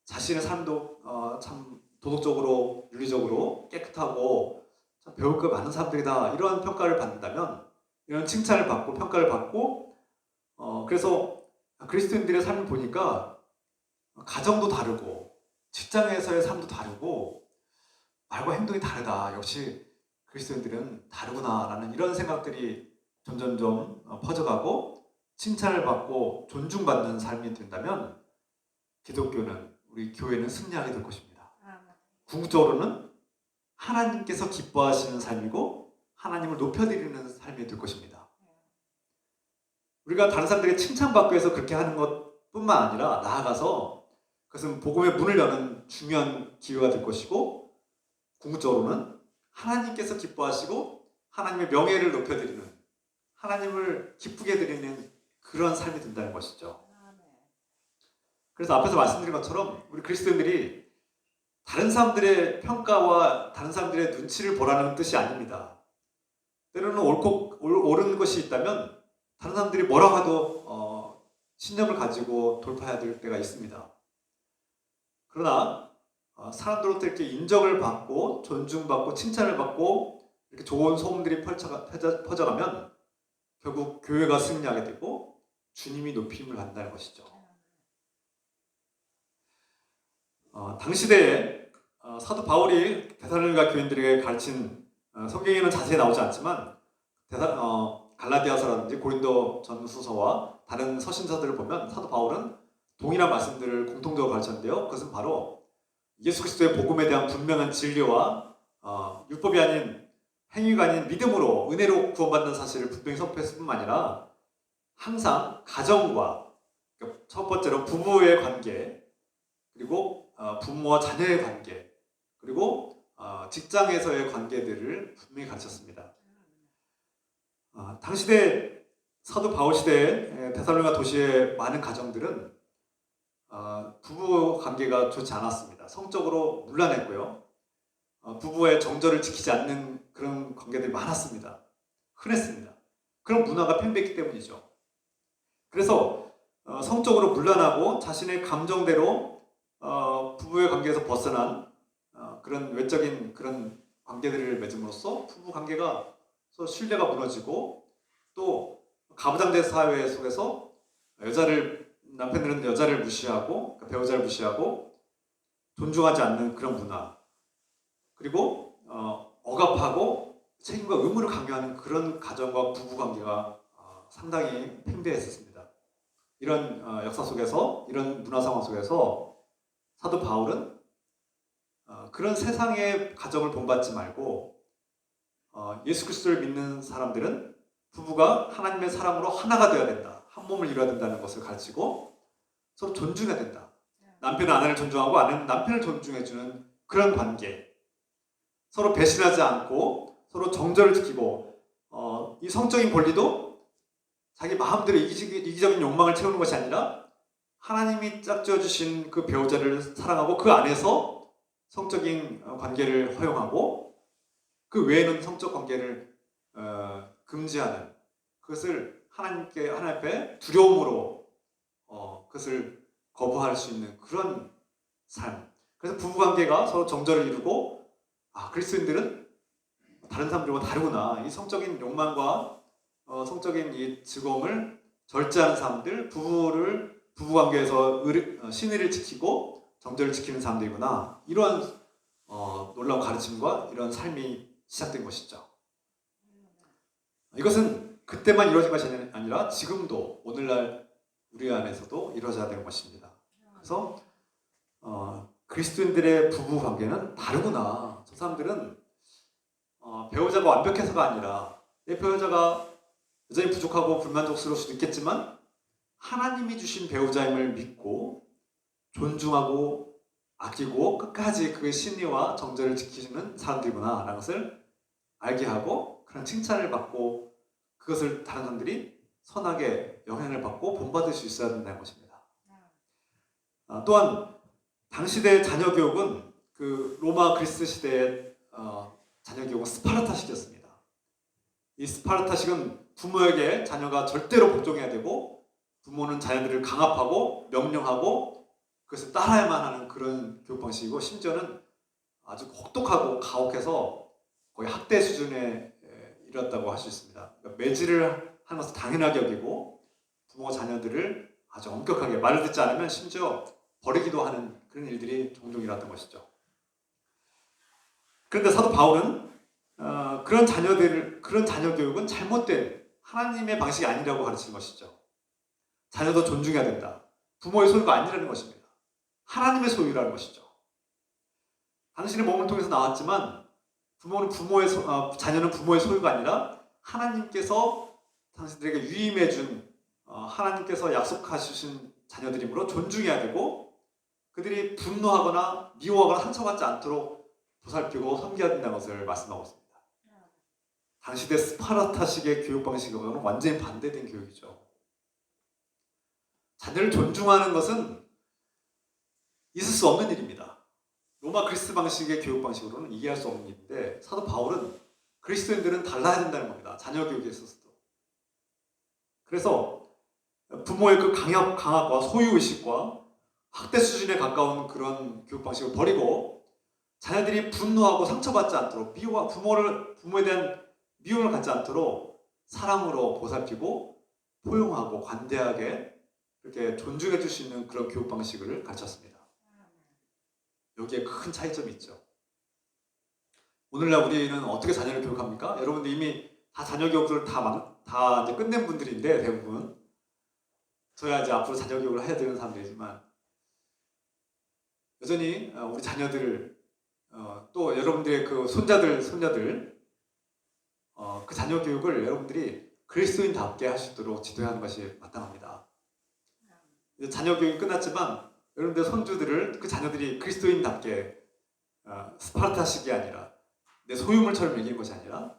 자신의 삶도 참 도덕적으로, 윤리적으로 깨끗하고 참 배울 거 많은 사람들이다. 이런 평가를 받는다면, 이런 칭찬을 받고 평가를 받고 그래서 그리스도인들의 삶을 보니까 가정도 다르고 직장에서의 삶도 다르고 말과 행동이 다르다. 역시 그리스도인들은 다르구나 라는 이런 생각들이 점점점 퍼져가고 칭찬을 받고 존중받는 삶이 된다면 기독교는, 우리 교회는 승리하게 될 것입니다. 궁극적으로는 하나님께서 기뻐하시는 삶이고 하나님을 높여드리는 삶이 될 것입니다. 우리가 다른 사람들에게 칭찬받기 위해서 그렇게 하는 것뿐만 아니라 나아가서 그것은 복음의 문을 여는 중요한 기회가 될 것이고, 궁극적으로는 하나님께서 기뻐하시고 하나님의 명예를 높여드리는, 하나님을 기쁘게 드리는 그런 삶이 된다는 것이죠. 그래서 앞에서 말씀드린 것처럼 우리 그리스도인들이 다른 사람들의 평가와 다른 사람들의 눈치를 보라는 뜻이 아닙니다. 때로는 옳은 것이 있다면 다른 사람들이 뭐라고 해도 신념을 가지고 돌파해야 될 때가 있습니다. 그러나 사람들로부터 이렇게 인정을 받고 존중받고 칭찬을 받고 이렇게 좋은 소문들이 퍼져가면 결국 교회가 승리하게 되고 주님이 높임을 받는다는 것이죠. 당시대에 사도 바울이 데살로니가 교인들에게 가르친, 성경에는 자세히 나오지 않지만 갈라디아서라든지 고린도 전후서와 다른 서신서들을 보면 사도 바울은 동일한 말씀들을 공통적으로 가르쳤는데요. 그것은 바로 예수 그리스도의 복음에 대한 분명한 진리와 율법이 아닌, 행위가 아닌 믿음으로, 은혜로 구원받는 사실을 분명히 선포했을 뿐만 아니라 항상 가정과, 첫 번째로 부부의 관계, 그리고 부모와 자녀의 관계, 그리고 직장에서의 관계들을 분명히 가르쳤습니다. 당시대 사도 바울 시대의 데살로니가 도시의 많은 가정들은 부부 관계가 좋지 않았습니다. 성적으로 문란했고요. 부부의 정절을 지키지 않는 그런 관계들이 많았습니다. 흔했습니다. 그런 문화가 팽배했기 때문이죠. 그래서 성적으로 문란하고 자신의 감정대로 부부의 관계에서 벗어난 그런 외적인 그런 관계들을 맺음으로써 부부 관계가 서로 신뢰가 무너지고 또 가부장제 사회 속에서 남편들은 여자를 무시하고 그러니까 배우자를 무시하고 존중하지 않는 그런 문화, 그리고 억압하고 책임과 의무를 강요하는 그런 가정과 부부 관계가 상당히 팽배했었습니다. 이런 역사 속에서, 이런 문화 상황 속에서 사도 바울은 그런 세상의 가정을 본받지 말고 예수 그리스도를 믿는 사람들은 부부가 하나님의 사랑으로 하나가 되어야 된다. 한 몸을 이루어야 된다는 것을 가르치고 서로 존중해야 된다. 남편은 아내를 존중하고 아내는 남편을 존중해주는 그런 관계. 서로 배신하지 않고 서로 정절을 지키고 이 성적인 권리도 자기 마음대로 이기적인 욕망을 채우는 것이 아니라 하나님이 짝지어 주신 그 배우자를 사랑하고 그 안에서 성적인 관계를 허용하고 그 외에는 성적 관계를 금지하는, 그것을 하나님 앞에 두려움으로 그것을 거부할 수 있는 그런 삶. 그래서 부부관계가 서로 정절을 이루고 그리스도인들은 다른 사람들과 다르구나. 이 성적인 욕망과 성적인 이 즐거움을 절제하는 사람들, 부부관계에서 신의를 지키고 정절을 지키는 사람들이구나. 이러한 놀라운 가르침과 이런 삶이 시작된 것이죠. 이것은 그때만 이루어진 것이 아니라 지금도 오늘날 우리 안에서도 이루어져야 되는 것입니다. 그래서 그리스도인들의 부부 관계는 다르구나. 저 사람들은 배우자가 완벽해서가 아니라 내 배우자가 여전히 부족하고 불만족스러울 수도 있겠지만 하나님이 주신 배우자임을 믿고 존중하고 아끼고 끝까지 그 신의와 정절을 지키는 사람들이구나 라는 것을 알게 하고 그런 칭찬을 받고 그것을 다른 사람들이 선하게 영향을 받고 본받을 수 있어야 된다는 것입니다. 또한 당시대 자녀 교육은 그 로마 그리스 시대의 자녀 교육은 스파르타식이었습니다. 이 스파르타식은 부모에게 자녀가 절대로 복종해야 되고 부모는 자녀들을 강압하고 명령하고 그것을 따라야만 하는 그런 교육 방식이고 심지어는 아주 혹독하고 가혹해서 거의 학대 수준에 이르렀다고 할 수 있습니다. 그러니까 매질을 하는 것을 당연하게 여기고 부모가 자녀들을 아주 엄격하게 말을 듣지 않으면 심지어 버리기도 하는 그런 일들이 종종 일어났던 것이죠. 그런데 사도 바울은 그런 자녀 교육은 잘못된 하나님의 방식이 아니라고 가르치는 것이죠. 자녀도 존중해야 된다. 부모의 소유가 아니라는 것입니다. 하나님의 소유라는 것이죠. 당신의 몸을 통해서 나왔지만 자녀는 부모의 소유가 아니라 하나님께서 당신들에게 유임해 준 하나님께서 약속하신 자녀들이므로 존중해야 되고 그들이 분노하거나 미워하거나 상처받지 않도록 보살피고 섬겨야 된다는 것을 말씀하고 있습니다. 당시대 스파르타식의 교육 방식과는 완전히 반대된 교육이죠. 자녀를 존중하는 것은 있을 수 없는 일입니다. 로마 그리스 방식의 교육 방식으로는 이해할 수 없는 일인데 사도 바울은 그리스도인들은 달라야 된다는 겁니다. 자녀 교육에 있어서도. 그래서 부모의 그 강압과 소유의식과 학대 수준에 가까운 그런 교육 방식을 버리고 자녀들이 분노하고 상처받지 않도록 부모에 대한 미움을 갖지 않도록 사랑으로 보살피고 포용하고 관대하게 이렇게 존중해 줄 수 있는 그런 교육 방식을 가르쳤습니다. 여기에 큰 차이점이 있죠. 오늘날 우리는 어떻게 자녀를 교육합니까? 여러분들 이미 다 자녀 교육을 다 이제 끝낸 분들인데 대부분 저야 이제 앞으로 자녀 교육을 해야 되는 사람들이지만 여전히 우리 자녀들을 또 여러분들의 그 손자들 그 자녀 교육을 여러분들이 그리스도인답게 할 수 있도록 지도하는 것이 마땅합니다. 이제 자녀 교육이 끝났지만 여러분들 손주들을 그 자녀들이 그리스도인답게 스파르타식이 아니라 내 소유물처럼 여기는 것이 아니라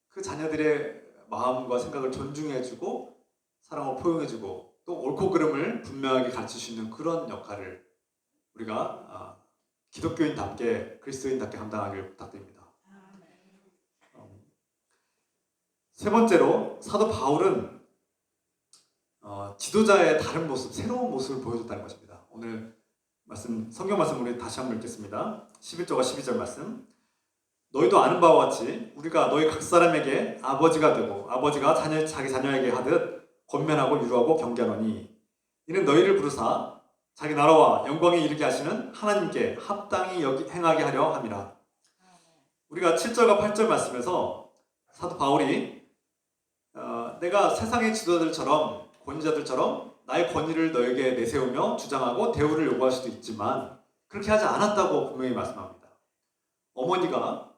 그 자녀들의 마음과 생각을 존중해주고 사랑으로 포용해주고 또 옳고 그름을 분명하게 가르칠 수 있는 그런 역할을 우리가 기독교인답게 그리스도인답게 감당하길 부탁드립니다. 세 번째로 사도 바울은 지도자의 다른 모습, 새로운 모습을 보여줬다는 것입니다. 오늘 성경 말씀 우리 다시 한번 읽겠습니다. 11절과 12절 말씀. 너희도 아는 바와 같이 우리가 너희 각 사람에게 아버지가 되고 아버지가 자기 자녀에게 하듯 권면하고 유로하고 경계하노니 이는 너희를 부르사 자기 나라와 영광에 이르게 하시는 하나님께 합당히 행하게 하려 함이라. 우리가 7절과 8절 말씀에서 사도 바울이 내가 세상의 지도자들처럼 권위자들처럼 나의 권위를 너에게 내세우며 주장하고 대우를 요구할 수도 있지만 그렇게 하지 않았다고 분명히 말씀합니다. 어머니가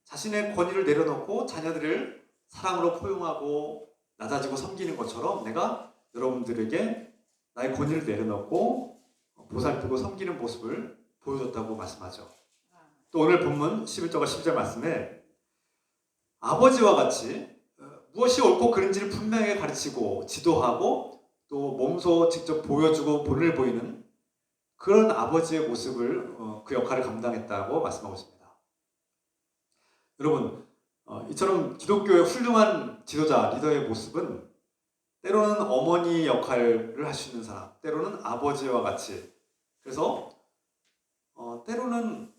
자신의 권위를 내려놓고 자녀들을 사랑으로 포용하고 낮아지고 섬기는 것처럼 내가 여러분들에게 나의 권위를 내려놓고 보살피고 섬기는 모습을 보여줬다고 말씀하죠. 또 오늘 본문 11절과 12절 말씀에 아버지와 같이 무엇이 옳고 그른지를 분명하게 가르치고 지도하고 또 몸소 직접 보여주고 본을 보이는 그런 아버지의 모습을 그 역할을 감당했다고 말씀하고 있습니다. 여러분, 이처럼 기독교의 훌륭한 지도자, 리더의 모습은 때로는 어머니 역할을 할 수 있는 사람, 때로는 아버지와 같이, 그래서 때로는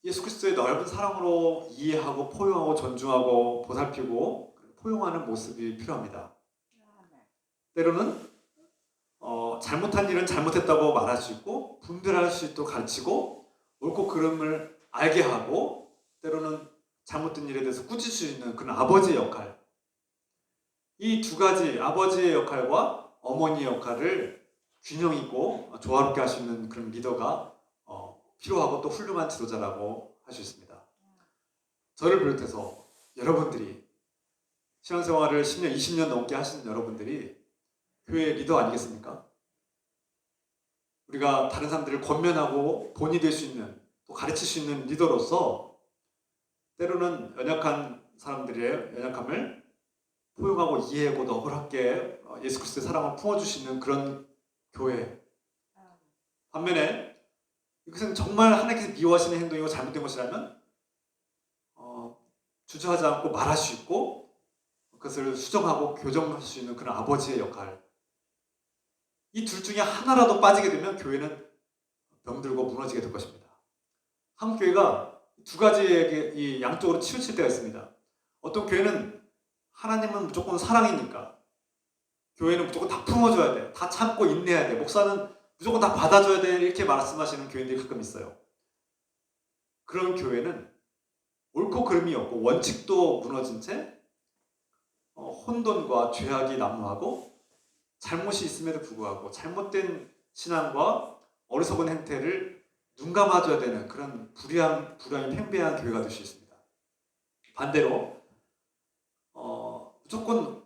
예수 그리스도의 넓은 사랑으로 이해하고 포용하고 존중하고 보살피고 포용하는 모습이 필요합니다. 때로는 잘못한 일은 잘못했다고 말할 수 있고 분별할 수 있도록 가르치고 옳고 그름을 알게 하고 때로는 잘못된 일에 대해서 꾸짖을 수 있는 그런 아버지의 역할, 이 두 가지 아버지의 역할과 어머니의 역할을 균형 있고 조화롭게 할 수 있는 그런 리더가 필요하고 또 훌륭한 지도자라고 할 수 있습니다. 저를 비롯해서 여러분들이 신앙생활을 10년, 20년 넘게 하시는 여러분들이 교회 리더 아니겠습니까? 우리가 다른 사람들을 권면하고 본이 될 수 있는, 또 가르칠 수 있는 리더로서 때로는 연약한 사람들의 연약함을 포용하고 이해하고 너그럽게 예수 그리스도의 사랑을 품어줄 수 있는 그런 교회. 반면에 이것은 정말 하나님께서 미워하시는 행동이고 잘못된 것이라면 주저하지 않고 말할 수 있고 그것을 수정하고 교정할 수 있는 그런 아버지의 역할. 이 둘 중에 하나라도 빠지게 되면 교회는 병들고 무너지게 될 것입니다. 한국 교회가 두 가지의 이 양쪽으로 치우칠 때가 있습니다. 어떤 교회는 하나님은 무조건 사랑이니까 교회는 무조건 다 품어줘야 돼, 다 참고 인내해야 돼, 목사는 무조건 다 받아줘야 돼, 이렇게 말씀하시는 교회들이 가끔 있어요. 그런 교회는 옳고 그름이 없고 원칙도 무너진 채 혼돈과 죄악이 난무하고 잘못이 있음에도 불구하고 잘못된 신앙과 어리석은 행태를 눈감아줘야 되는 그런 불량이 팽배한 교회가 될 수 있습니다. 반대로 무조건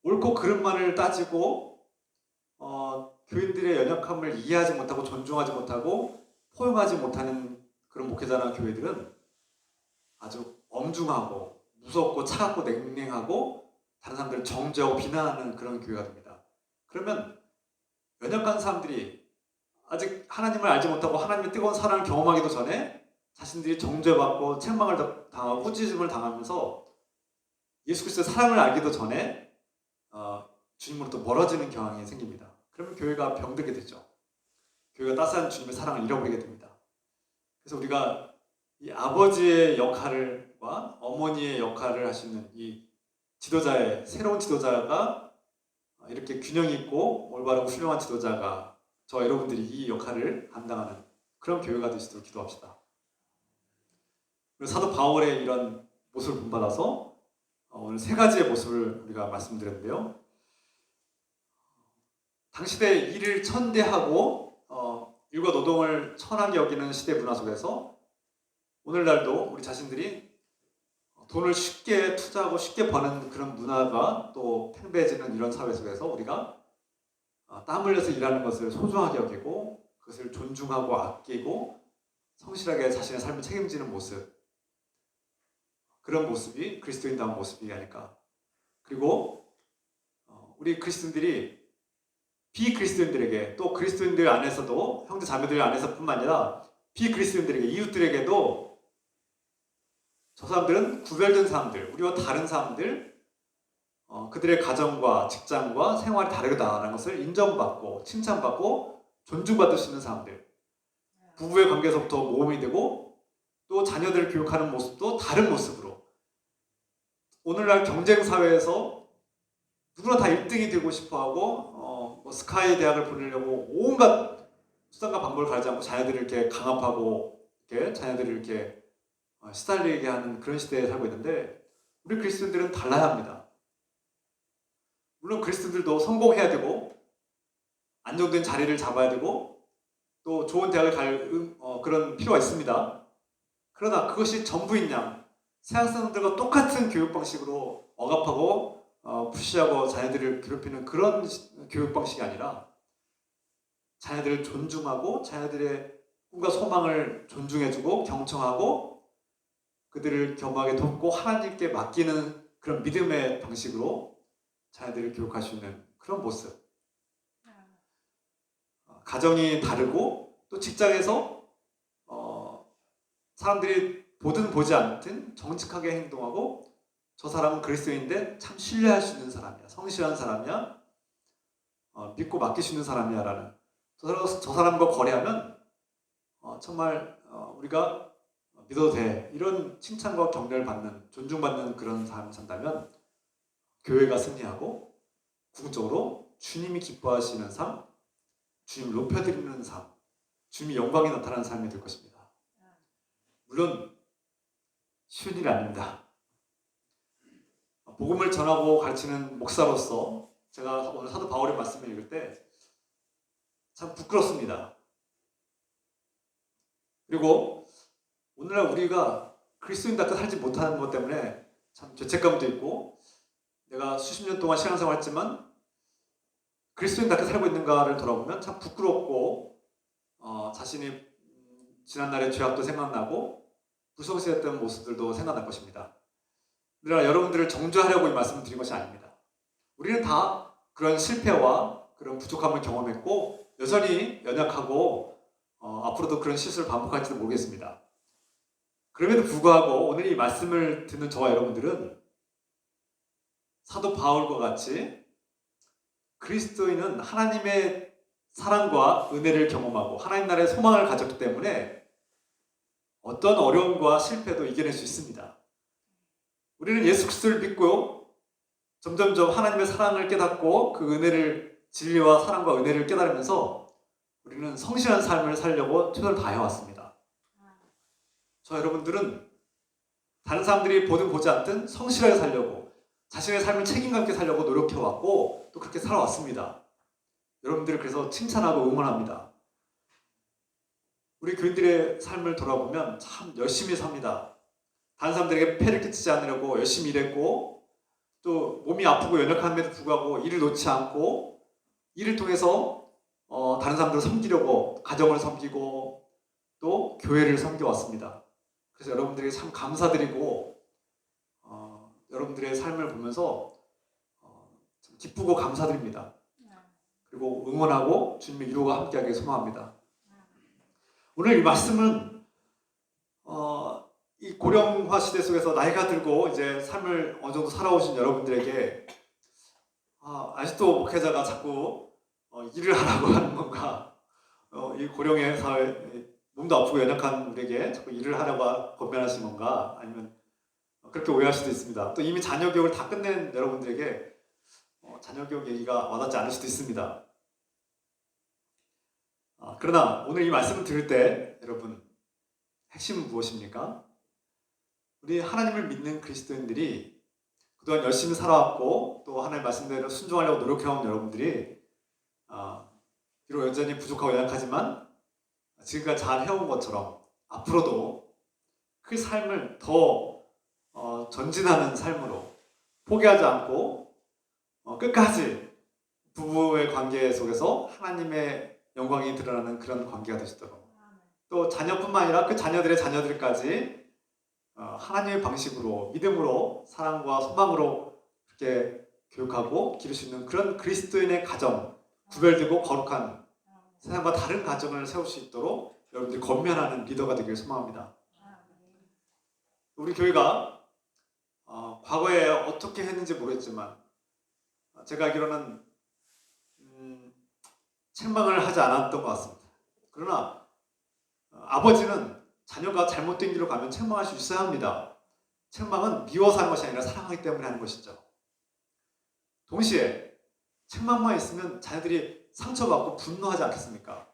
옳고 그름만을 따지고 교인들의 연약함을 이해하지 못하고 존중하지 못하고 포용하지 못하는 그런 목회자나 교회들은 아주 엄중하고 무섭고 차갑고 냉랭하고 다른 사람들을 정죄하고 비난하는 그런 교회가 됩니다. 그러면 연약한 사람들이 아직 하나님을 알지 못하고 하나님의 뜨거운 사랑을 경험하기도 전에 자신들이 정죄받고 책망을 당하고 꾸짖음을 당하면서 예수 그리스도의 사랑을 알기도 전에 주님으로부터 멀어지는 경향이 생깁니다. 그러면 교회가 병들게 되죠. 교회가 따스한 주님의 사랑을 잃어버리게 됩니다. 그래서 우리가 이 아버지의 역할과 어머니의 역할을 하시는 이 새로운 지도자가 이렇게 균형 있고 올바르고 훌륭한 지도자가 저와 여러분들이 이 역할을 감당하는 그런 교회가 될 수 있도록 기도합시다. 그리고 사도 바울의 이런 모습을 본받아서 오늘 세 가지의 모습을 우리가 말씀드렸는데요. 당시대 일을 천대하고 일과 노동을 천하게 여기는 시대 문화 속에서 오늘날도 우리 자신들이 돈을 쉽게 투자하고 쉽게 버는 그런 문화가 또 팽배해지는 이런 사회 속에서 우리가 땀 흘려서 일하는 것을 소중하게 여기고 그것을 존중하고 아끼고 성실하게 자신의 삶을 책임지는 모습, 그런 모습이 그리스도인다운 모습이 아닐까. 그리고 우리 그리스도인들이 비그리스도인들에게 또 그리스도인들 안에서도 형제 자매들 안에서뿐만 아니라 비그리스도인들에게, 이웃들에게도 저 사람들은 구별된 사람들, 우리와 다른 사람들, 그들의 가정과 직장과 생활이 다르다라는 것을 인정받고 칭찬받고 존중받을 수 있는 사람들, 부부의 관계에서부터 모험이 되고 또 자녀들을 교육하는 모습도 다른 모습으로, 오늘날 경쟁 사회에서 누구나 다 1등이 되고 싶어하고 뭐 스카이 대학을 보내려고 온갖 수단과 방법을 가리지 않고 자녀들을 이렇게 강압하고 이렇게 자녀들을 이렇게 시달리게 하는 그런 시대에 살고 있는데, 우리 그리스도인들은 달라야 합니다. 물론 그리스도인들도 성공해야 되고 안정된 자리를 잡아야 되고 또 좋은 대학을 갈 그런 필요가 있습니다. 그러나 그것이 전부인 양 세상사람들과 똑같은 교육 방식으로 억압하고 푸시하고 자녀들을 괴롭히는 그런 교육 방식이 아니라, 자녀들을 존중하고 자녀들의 꿈과 소망을 존중해주고 경청하고 그들을 겸하게 돕고 하나님께 맡기는 그런 믿음의 방식으로 자녀들을 교육할 수 있는 그런 모습. 가정이 다르고 또 직장에서 사람들이 보든 보지 않든 정직하게 행동하고, 저 사람은 그리스도인인데 참 신뢰할 수 있는 사람이야, 성실한 사람이야, 믿고 맡길 수 있는 사람이야 라는, 저 사람과 거래하면 정말 우리가 믿어도 돼, 이런 칭찬과 격려를 받는, 존중받는 그런 삶을 산다면 교회가 승리하고 궁극적으로 주님이 기뻐하시는 삶, 주님을 높여드리는 삶, 주님의 영광이 나타나는 삶이 될 것입니다. 물론 쉬운 일이 아닙니다. 복음을 전하고 가르치는 목사로서 제가 오늘 사도 바울의 말씀을 읽을 때 참 부끄럽습니다. 그리고 오늘날 우리가 그리스도인답게 살지 못하는 것 때문에 참 죄책감도 있고, 내가 수십 년 동안 신앙생활했지만 그리스도인답게 살고 있는가를 돌아보면 참 부끄럽고 자신이 지난날의 죄악도 생각나고 불성실했던 모습들도 생각날 것입니다. 그러나 여러분들을 정죄하려고 이 말씀을 드린 것이 아닙니다. 우리는 다 그런 실패와 그런 부족함을 경험했고 여전히 연약하고 앞으로도 그런 실수를 반복할지도 모르겠습니다. 그럼에도 불구하고 오늘 이 말씀을 듣는 저와 여러분들은 사도 바울과 같이 그리스도인은 하나님의 사랑과 은혜를 경험하고 하나님 나라의 소망을 가졌기 때문에 어떤 어려움과 실패도 이겨낼 수 있습니다. 우리는 예수 그리스도를 믿고 점점점 하나님의 사랑을 깨닫고 그 은혜를, 진리와 사랑과 은혜를 깨달으면서 우리는 성실한 삶을 살려고 최선을 다해왔습니다. 저 여러분들은 다른 사람들이 보든 보지 않든 성실하게 살려고, 자신의 삶을 책임감 있게 살려고 노력해왔고 또 그렇게 살아왔습니다. 여러분들을 그래서 칭찬하고 응원합니다. 우리 교인들의 삶을 돌아보면 참 열심히 삽니다. 다른 사람들에게 폐를 끼치지 않으려고 열심히 일했고, 또 몸이 아프고 연약함에도 불구하고 일을 놓지 않고 일을 통해서 다른 사람들을 섬기려고 가정을 섬기고 또 교회를 섬겨왔습니다. 그래서 여러분들에게 참 감사드리고 여러분들의 삶을 보면서 참 기쁘고 감사드립니다. 그리고 응원하고 주님의 위로가 함께하길 소망합니다. 오늘 이 말씀은 이 고령화 시대 속에서 나이가 들고 이제 삶을 어느 정도 살아오신 여러분들에게 아직도 목회자가 자꾸 일을 하라고 하는 건가, 이 고령의 사회, 몸도 아프고 연약한 우리에게 자꾸 일을 하라고 권면하신 건가, 아니면 그렇게 오해할 수도 있습니다. 또 이미 자녀 교육을 다 끝낸 여러분들에게 자녀 교육 얘기가 와닿지 않을 수도 있습니다. 그러나 오늘 이 말씀을 들을 때 여러분, 핵심은 무엇입니까? 우리 하나님을 믿는 그리스도인들이 그동안 열심히 살아왔고 또 하나님의 말씀대로 순종하려고 노력해온 여러분들이 비록 여전히 부족하고 연약하지만 지금까지 잘 해온 것처럼 앞으로도 그 삶을 더 전진하는 삶으로 포기하지 않고 끝까지 부부의 관계 속에서 하나님의 영광이 드러나는 그런 관계가 되시도록, 또 자녀뿐만 아니라 그 자녀들의 자녀들까지 하나님의 방식으로, 믿음으로, 사랑과 소망으로 그렇게 교육하고 기를 수 있는 그런 그리스도인의 가정, 구별되고 거룩한 세상과 다른 가정을 세울 수 있도록 여러분들이 건면하는 리더가 되길 소망합니다. 우리 교회가 과거에 어떻게 했는지 모르겠지만 제가 알기로는 책망을 하지 않았던 것 같습니다. 그러나 아버지는 자녀가 잘못된 길로 가면 책망할 수 있어야 합니다. 책망은 미워서 하는 것이 아니라 사랑하기 때문에 하는 것이죠. 동시에 책망만 있으면 자녀들이 상처받고 분노하지 않겠습니까?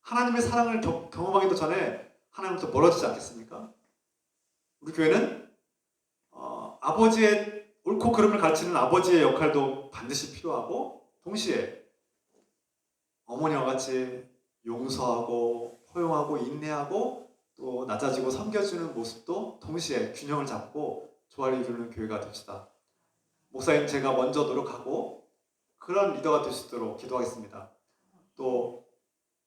하나님의 사랑을 경험하기도 전에 하나님부터 멀어지지 않겠습니까? 우리 교회는 아버지의 옳고 그름을 가르치는 아버지의 역할도 반드시 필요하고, 동시에 어머니와 같이 용서하고 포용하고 인내하고 또 낮아지고 섬겨주는 모습도 동시에 균형을 잡고 조화를 이루는 교회가 됩시다. 목사님, 제가 먼저 노력하고 그런 리더가 될 수 있도록 기도하겠습니다. 또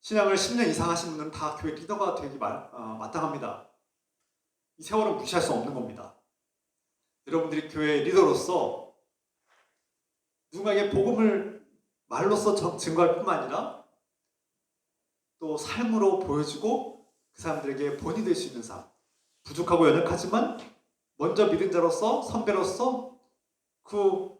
신앙을 10년 이상 하신 분들은 다 교회 리더가 되기 마땅합니다. 이 세월은 무시할 수 없는 겁니다. 여러분들이 교회 리더로서 누군가에게 복음을 말로써 증거할 뿐만 아니라 또 삶으로 보여주고 그 사람들에게 본이 될 수 있는 삶, 부족하고 연약하지만 먼저 믿은 자로서, 선배로서 그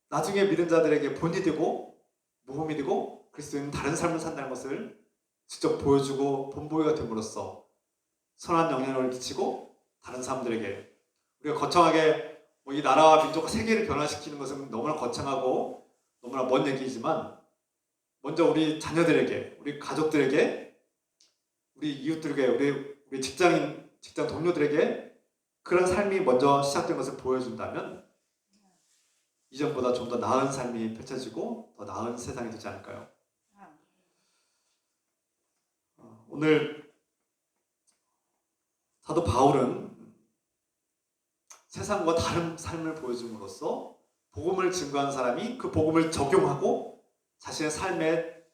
나중에 믿은 자들에게 본이 되고 모범이 되고 그리스도인은 다른 삶을 산다는 것을 직접 보여주고 본보기가 됨으로써 선한 영향을 끼치고 다른 사람들에게, 우리가 거창하게 이 나라와 민족과 세계를 변화시키는 것은 너무나 거창하고 너무나 먼 얘기이지만, 먼저 우리 자녀들에게, 우리 가족들에게, 우리 이웃들에게, 우리 직장 동료들에게 그런 삶이 먼저 시작된 것을 보여준다면 이전보다 좀 더 나은 삶이 펼쳐지고 더 나은 세상이 되지 않을까요? 오늘 사도 바울은 세상과 다른 삶을 보여줌으로써 복음을 증거한 사람이 그 복음을 적용하고 자신의 삶의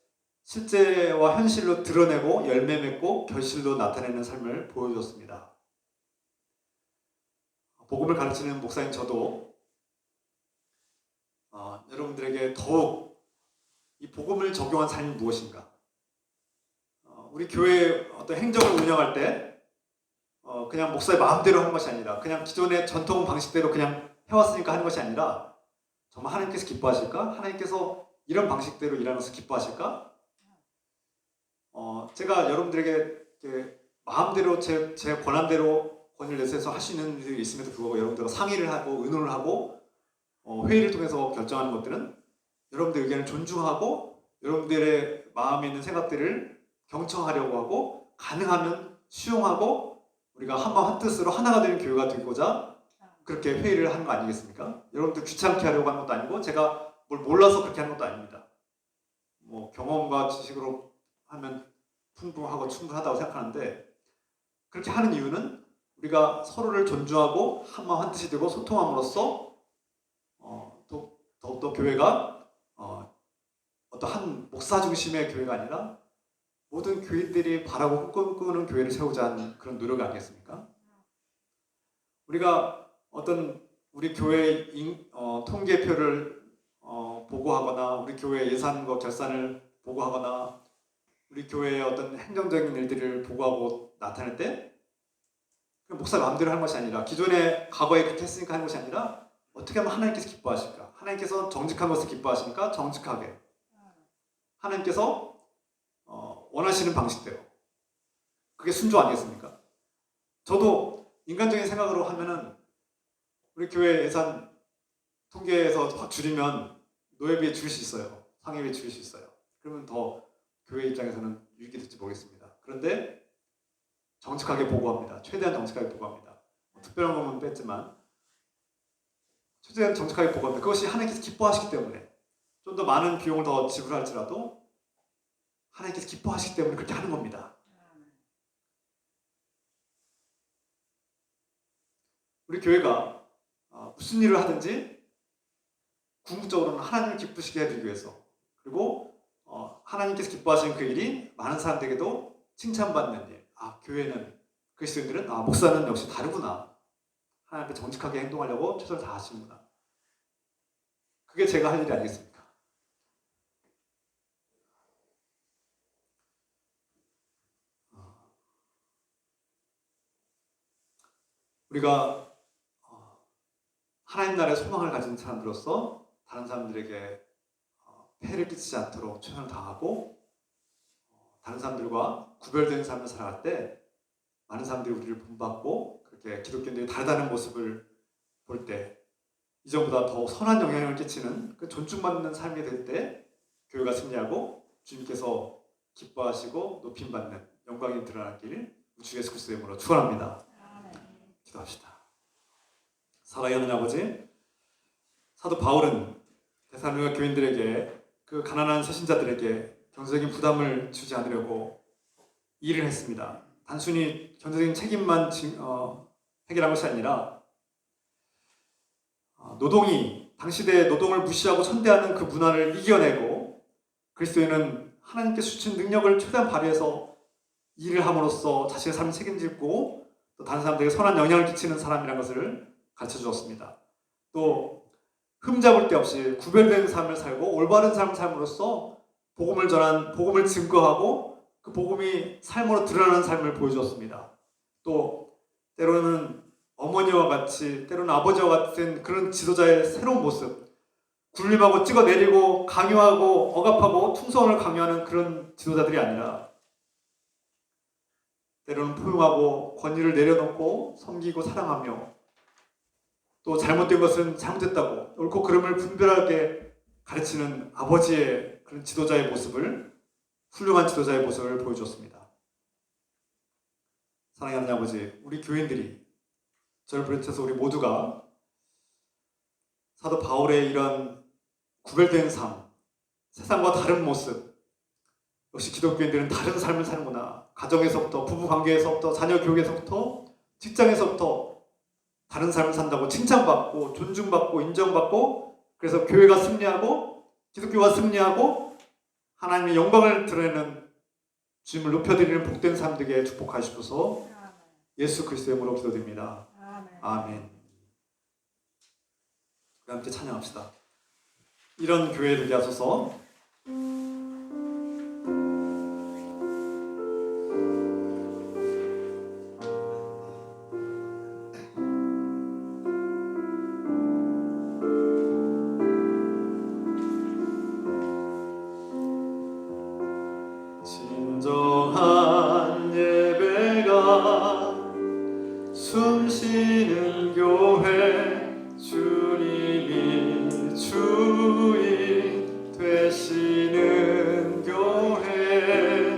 실제와 현실로 드러내고 열매 맺고 결실로 나타내는 삶을 보여줬습니다. 복음을 가르치는 목사인 저도 여러분들에게 더욱 이 복음을 적용한 삶이 무엇인가, 우리 교회 어떤 행정을 운영할 때 그냥 목사의 마음대로 하는 것이 아니라, 그냥 기존의 전통 방식대로 그냥 해왔으니까 하는 것이 아니라, 정말 하나님께서 기뻐하실까? 하나님께서 이런 방식대로 일하는 것을 기뻐하실까? 제가 여러분들에게 마음대로 제 권한대로 권위를 내세워서 할 수 있는 일이 있음에도 불구하고 여러분들과 상의를 하고 의논을 하고 회의를 통해서 결정하는 것들은 여러분들의 의견을 존중하고 여러분들의 마음에 있는 생각들을 경청하려고 하고 가능하면 수용하고 우리가 한마음 한뜻으로 하나가 되는 교회가 되고자 그렇게 회의를 하는 거 아니겠습니까? 여러분들 귀찮게 하려고 하는 것도 아니고 제가 뭘 몰라서 그렇게 하는 것도 아닙니다. 뭐 경험과 지식으로 하면 풍부하고 충분하다고 생각하는데, 그렇게 하는 이유는 우리가 서로를 존중하고 한마음 한뜻이 되고 소통함으로써 더욱더 교회가 어떤 한 목사 중심의 교회가 아니라 모든 교인들이 바라고 꿈꾸는 교회를 세우자 하는 그런 노력 아니겠습니까? 우리가 어떤 우리 교회 통계표를 보고하거나 우리 교회 예산과 결산을 보고하거나 우리 교회의 어떤 행정적인 일들을 보고하고 나타낼 때 목사 마음대로 하는 것이 아니라, 기존에 과거에 그렇게 했으니까 하는 것이 아니라 어떻게 하면 하나님께서 기뻐하실까? 하나님께서 정직한 것을 기뻐하시니까 정직하게, 하나님께서 원하시는 방식대로, 그게 순종 아니겠습니까? 저도 인간적인 생각으로 하면은 우리 교회 예산 통계에서 확 줄이면 노예비에 줄일 수 있어요. 상회비에 줄일 수 있어요. 그러면 더 교회 입장에서는 유익이 될지 모르겠습니다. 그런데 정직하게 보고합니다. 최대한 정직하게 보고합니다. 특별한 것만 뺐지만 최대한 정직하게 보고합니다. 그것이 하나님께서 기뻐하시기 때문에, 좀 더 많은 비용을 더 지불할지라도 하나님께서 기뻐하시기 때문에 그렇게 하는 겁니다. 우리 교회가 무슨 일을 하든지 궁극적으로는 하나님을 기쁘시게 해드리기 위해서, 그리고 하나님께서 기뻐하시는 그 일이 많은 사람들에게도 칭찬받는 일, 교회는, 그리스도인들은 목사는 역시 다르구나, 하나님 앞에 정직하게 행동하려고 최선을 다하시는구나, 그게 제가 할 일이 아니겠습니까? 우리가 하나님 나라의 소망을 가진 사람들로서 다른 사람들에게 폐해를 끼치지 않도록 최선을 다하고 다른 사람들과 구별된 삶을 살아갈 때 많은 사람들이 우리를 본받고 그렇게 기독교인들이 다르다는 모습을 볼 때 이전보다 더 선한 영향을 끼치는 그 존중받는 삶이 될 때 교회가 승리하고 주님께서 기뻐하시고 높임받는 영광이 드러나길 주 예수 그리스도의 이름으로 축원합니다. 기도합시다. 살아계신 아버지, 사도 바울은 데살로니가 교인들에게 그 가난한 새신자들에게 경제적인 부담을 주지 않으려고 일을 했습니다. 단순히 경제적인 책임만 해결한 것이 아니라 노동이 당시대의 노동을 무시하고 천대하는 그 문화를 이겨내고 그리스도인은 하나님께서 주신 능력을 최대한 발휘해서 일을 함으로써 자신의 삶을 책임지고 또 다른 사람들에게 선한 영향을 끼치는 사람이라는 것을 가르쳐 주었습니다. 또 흠잡을 데 없이 구별된 삶을 살고 올바른 삶을 삶으로써 복음을 전한, 복음을 증거하고 그 복음이 삶으로 드러나는 삶을 보여주었습니다. 또 때로는 어머니와 같이, 때로는 아버지와 같은 그런 지도자의 새로운 모습, 굴림하고 찍어내리고 강요하고 억압하고 충성을 강요하는 그런 지도자들이 아니라 때로는 포용하고 권위를 내려놓고 섬기고 사랑하며 또 잘못된 것은 잘못됐다고 옳고 그름을 분별하게 가르치는 아버지의 그런 지도자의 모습을, 훌륭한 지도자의 모습을 보여주었습니다. 사랑하는 아버지, 우리 교인들이, 저를 비롯해서 우리 모두가 사도 바울의 이런 구별된 삶, 세상과 다른 모습, 역시 기독교인들은 다른 삶을 사는구나. 가정에서부터, 부부관계에서부터, 자녀 교육에서부터, 직장에서부터 다른 삶을 산다고 칭찬받고 존중받고 인정받고, 그래서 교회가 승리하고 기독교가 승리하고 하나님의 영광을 드러내는, 주님을 높여드리는 복된 삶 되게 축복하시옵소서. 예수 그리스도의 이름으로 기도드립니다. 아멘. 우리 함께 찬양합시다. 이런 교회 되게 하소서. 진정한 예배가 숨쉬는 교회, 주님이 주인 되시는 교회,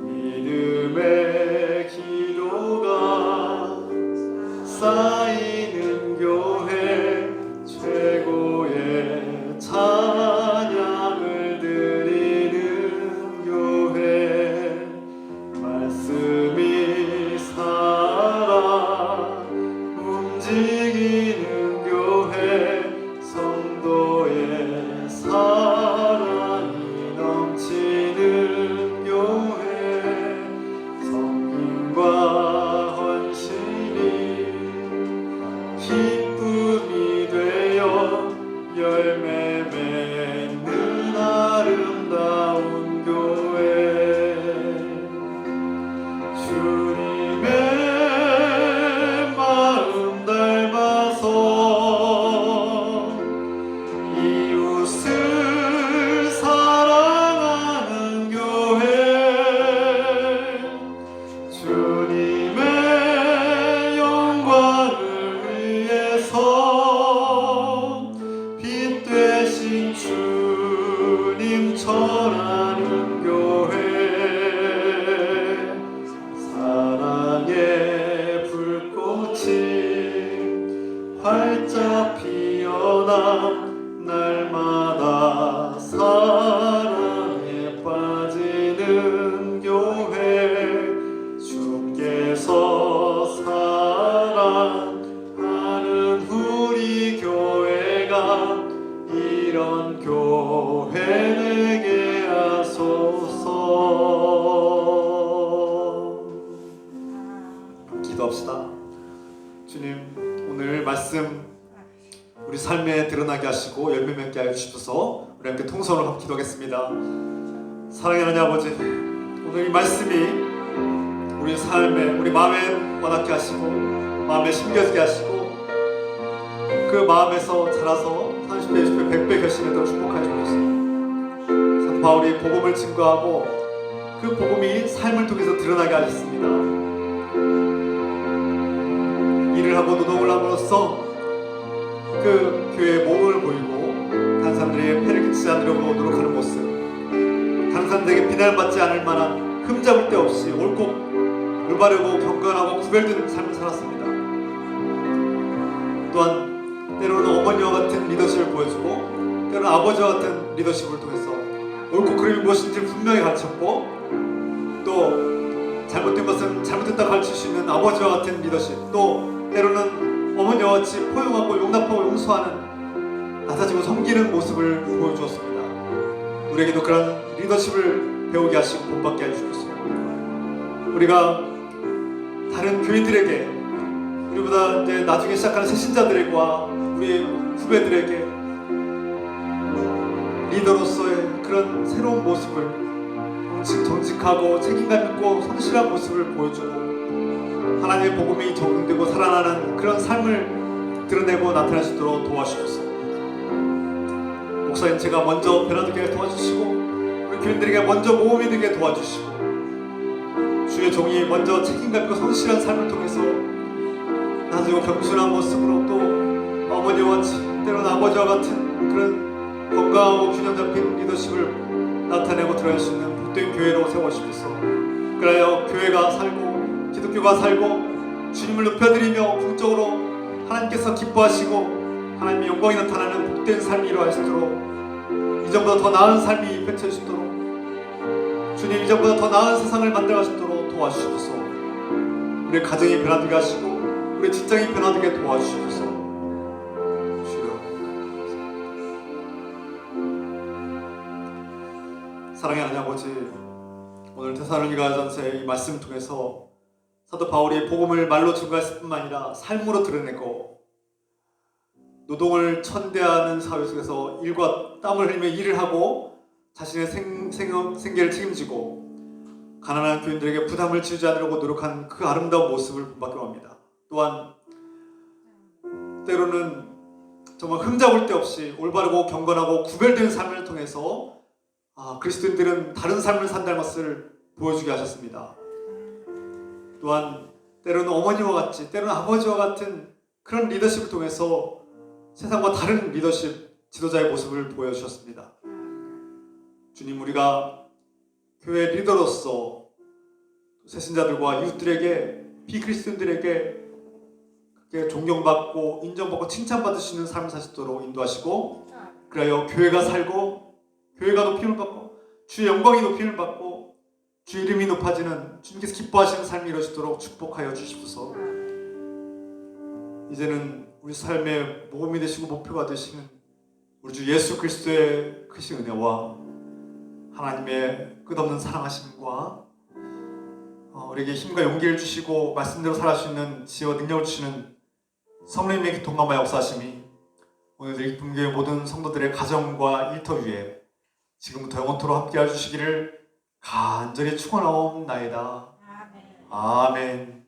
믿음의 기도가 쌓이는 교회, 최고의 찬양을 드리는 교회, 말씀이 살아 움직이는 교회, 성도의 사랑이 넘치는 교회, 섬김과 헌신이 기쁨이 되어 열매 맺는 아름다운 교회, 주님의 마음 닮아서 이웃을 사랑하는 교회, 주님의 영광을 위해서 빛 되신 주님 전하는 교회, 사랑의 불꽃이 활짝 피어나 날마다 사랑에 빠지는 교회, 주께서 사랑하는 우리 교회가 이런 교회 되게 하소서. 기도합시다. 주님, 오늘 말씀 우리 삶에 드러나게 하시고 열매 맺게 하여 주시옵소서. 우리 함께 통성으로 함께 기도하겠습니다. 사랑하는 아버지, 오늘 이 말씀이 우리 삶에, 우리 마음에 와닿게 하시고 마음에 심겨지게 하시고 그 마음에서 자라서 30배, 20배, 100배 결심했던 축복하여 주옵소서. 사도 바울이 복음을 증거하고 그 복음이 삶을 통해서 드러나게 하셨습니다. 일을 하고 노동을 함으로써 그 교회의 모범을 보이고 다른 사람들에게 폐를 끼치지 않으려고 노력하는 모습, 다른 사람들에게 비난받지 않을 만한 흠잡을 데 없이 옳고 올바르고 경건하고 구별된 삶을 살았습니다. 또한 때로는 어머니와 같은 리더십을 보여주고 때로는 아버지와 같은 리더십을 통해서 옳고 그름이 무엇인지 분명히 가르쳤고 또 잘못된 것은 잘못됐다고 가르칠 수 있는 아버지와 같은 리더십, 또 때로는 어머니와 같이 포용하고 용납하고 용서하는 낮아지고 섬기는 모습을 보여주었습니다. 우리에게도 그런 리더십을 배우게 하시고 본받게 해주시옵소서. 우리가 다른 교인들에게, 우리보다 이제 나중에 시작하는 새신자들과 우리 후배들에게 리더로서의 그런 새로운 모습을 정직하고 책임감 있고 성실한 모습을 보여주고 하나님의 복음이 적용되고 살아나는 그런 삶을 드러내고 나타낼 수 있도록 도와주셔서 목사님 제가 먼저 변화되게 도와주시고 우리 교인들에게 먼저 모험이 되게 도와주시고 주의 종이 먼저 책임감 있고 성실한 삶을 통해서 나중에 겸손한 모습으로 또 어머니와 같이 때로는 아버지와 같은 그런 건강하고 균형 잡힌 리더십을 나타내고 드러낼 수 있는 복된 교회로 세워주셔서 그래야 교회가 살고 기독교가 살고 주님을 높여드리며 궁적으로 하나님께서 기뻐하시고 하나님의 영광이 나타나는 복된 삶이 이루어질 수 있도록 이전보다 더 나은 삶이 펼쳐질 수 있도록 주님 이전보다 더 나은 세상을 만들어갈 수 있도록 도와주시옵소서. 우리 가정이 변화되게 하시고 우리 직장이 변화되게 도와주시옵소서. 주여. 사랑의 하나님 아버지, 오늘 데살로니가전서의 이 말씀을 통해서 사도 바울이 복음을 말로 증거했을 뿐만 아니라 삶으로 드러내고 노동을 천대하는 사회 속에서 일과 땀을 흘리며 일을 하고 자신의 생계를 책임지고 가난한 교인들에게 부담을 지우지 않으려고 노력한 그 아름다운 모습을 본받게 합니다. 또한 때로는 정말 흠잡을 데 없이 올바르고 경건하고 구별된 삶을 통해서 그리스도인들은 다른 삶을 산다는 것을 보여주게 하셨습니다. 또한 때로는 어머니와 같이 때로는 아버지와 같은 그런 리더십을 통해서 세상과 다른 리더십 지도자의 모습을 보여주셨습니다. 주님, 우리가 교회 리더로서 새신자들과 이웃들에게 비그리스도인들에게 그렇게 존경받고 인정받고 칭찬받을 수 있는 삶을 살 수 있도록 인도하시고 그래야 교회가 살고 교회가 높임을 받고 주의 영광이 높임을 받고 주의 이름이 높아지는 주님께서 기뻐하시는 삶이 이루어지도록 축복하여 주시옵소서. 이제는 우리 삶의 모범이 되시고 목표가 되시는 우리 주 예수 그리스도의 크신 은혜와 하나님의 끝없는 사랑하심과 우리에게 힘과 용기를 주시고 말씀대로 살아갈 수 있는 지혜와 능력을 주시는 성령님의 동감과 역사하심이 오늘 일품교회 모든 성도들의 가정과 일터 위에 지금부터 영원토록 함께 해주시기를 간절히 축원하옵나이다. 아멘.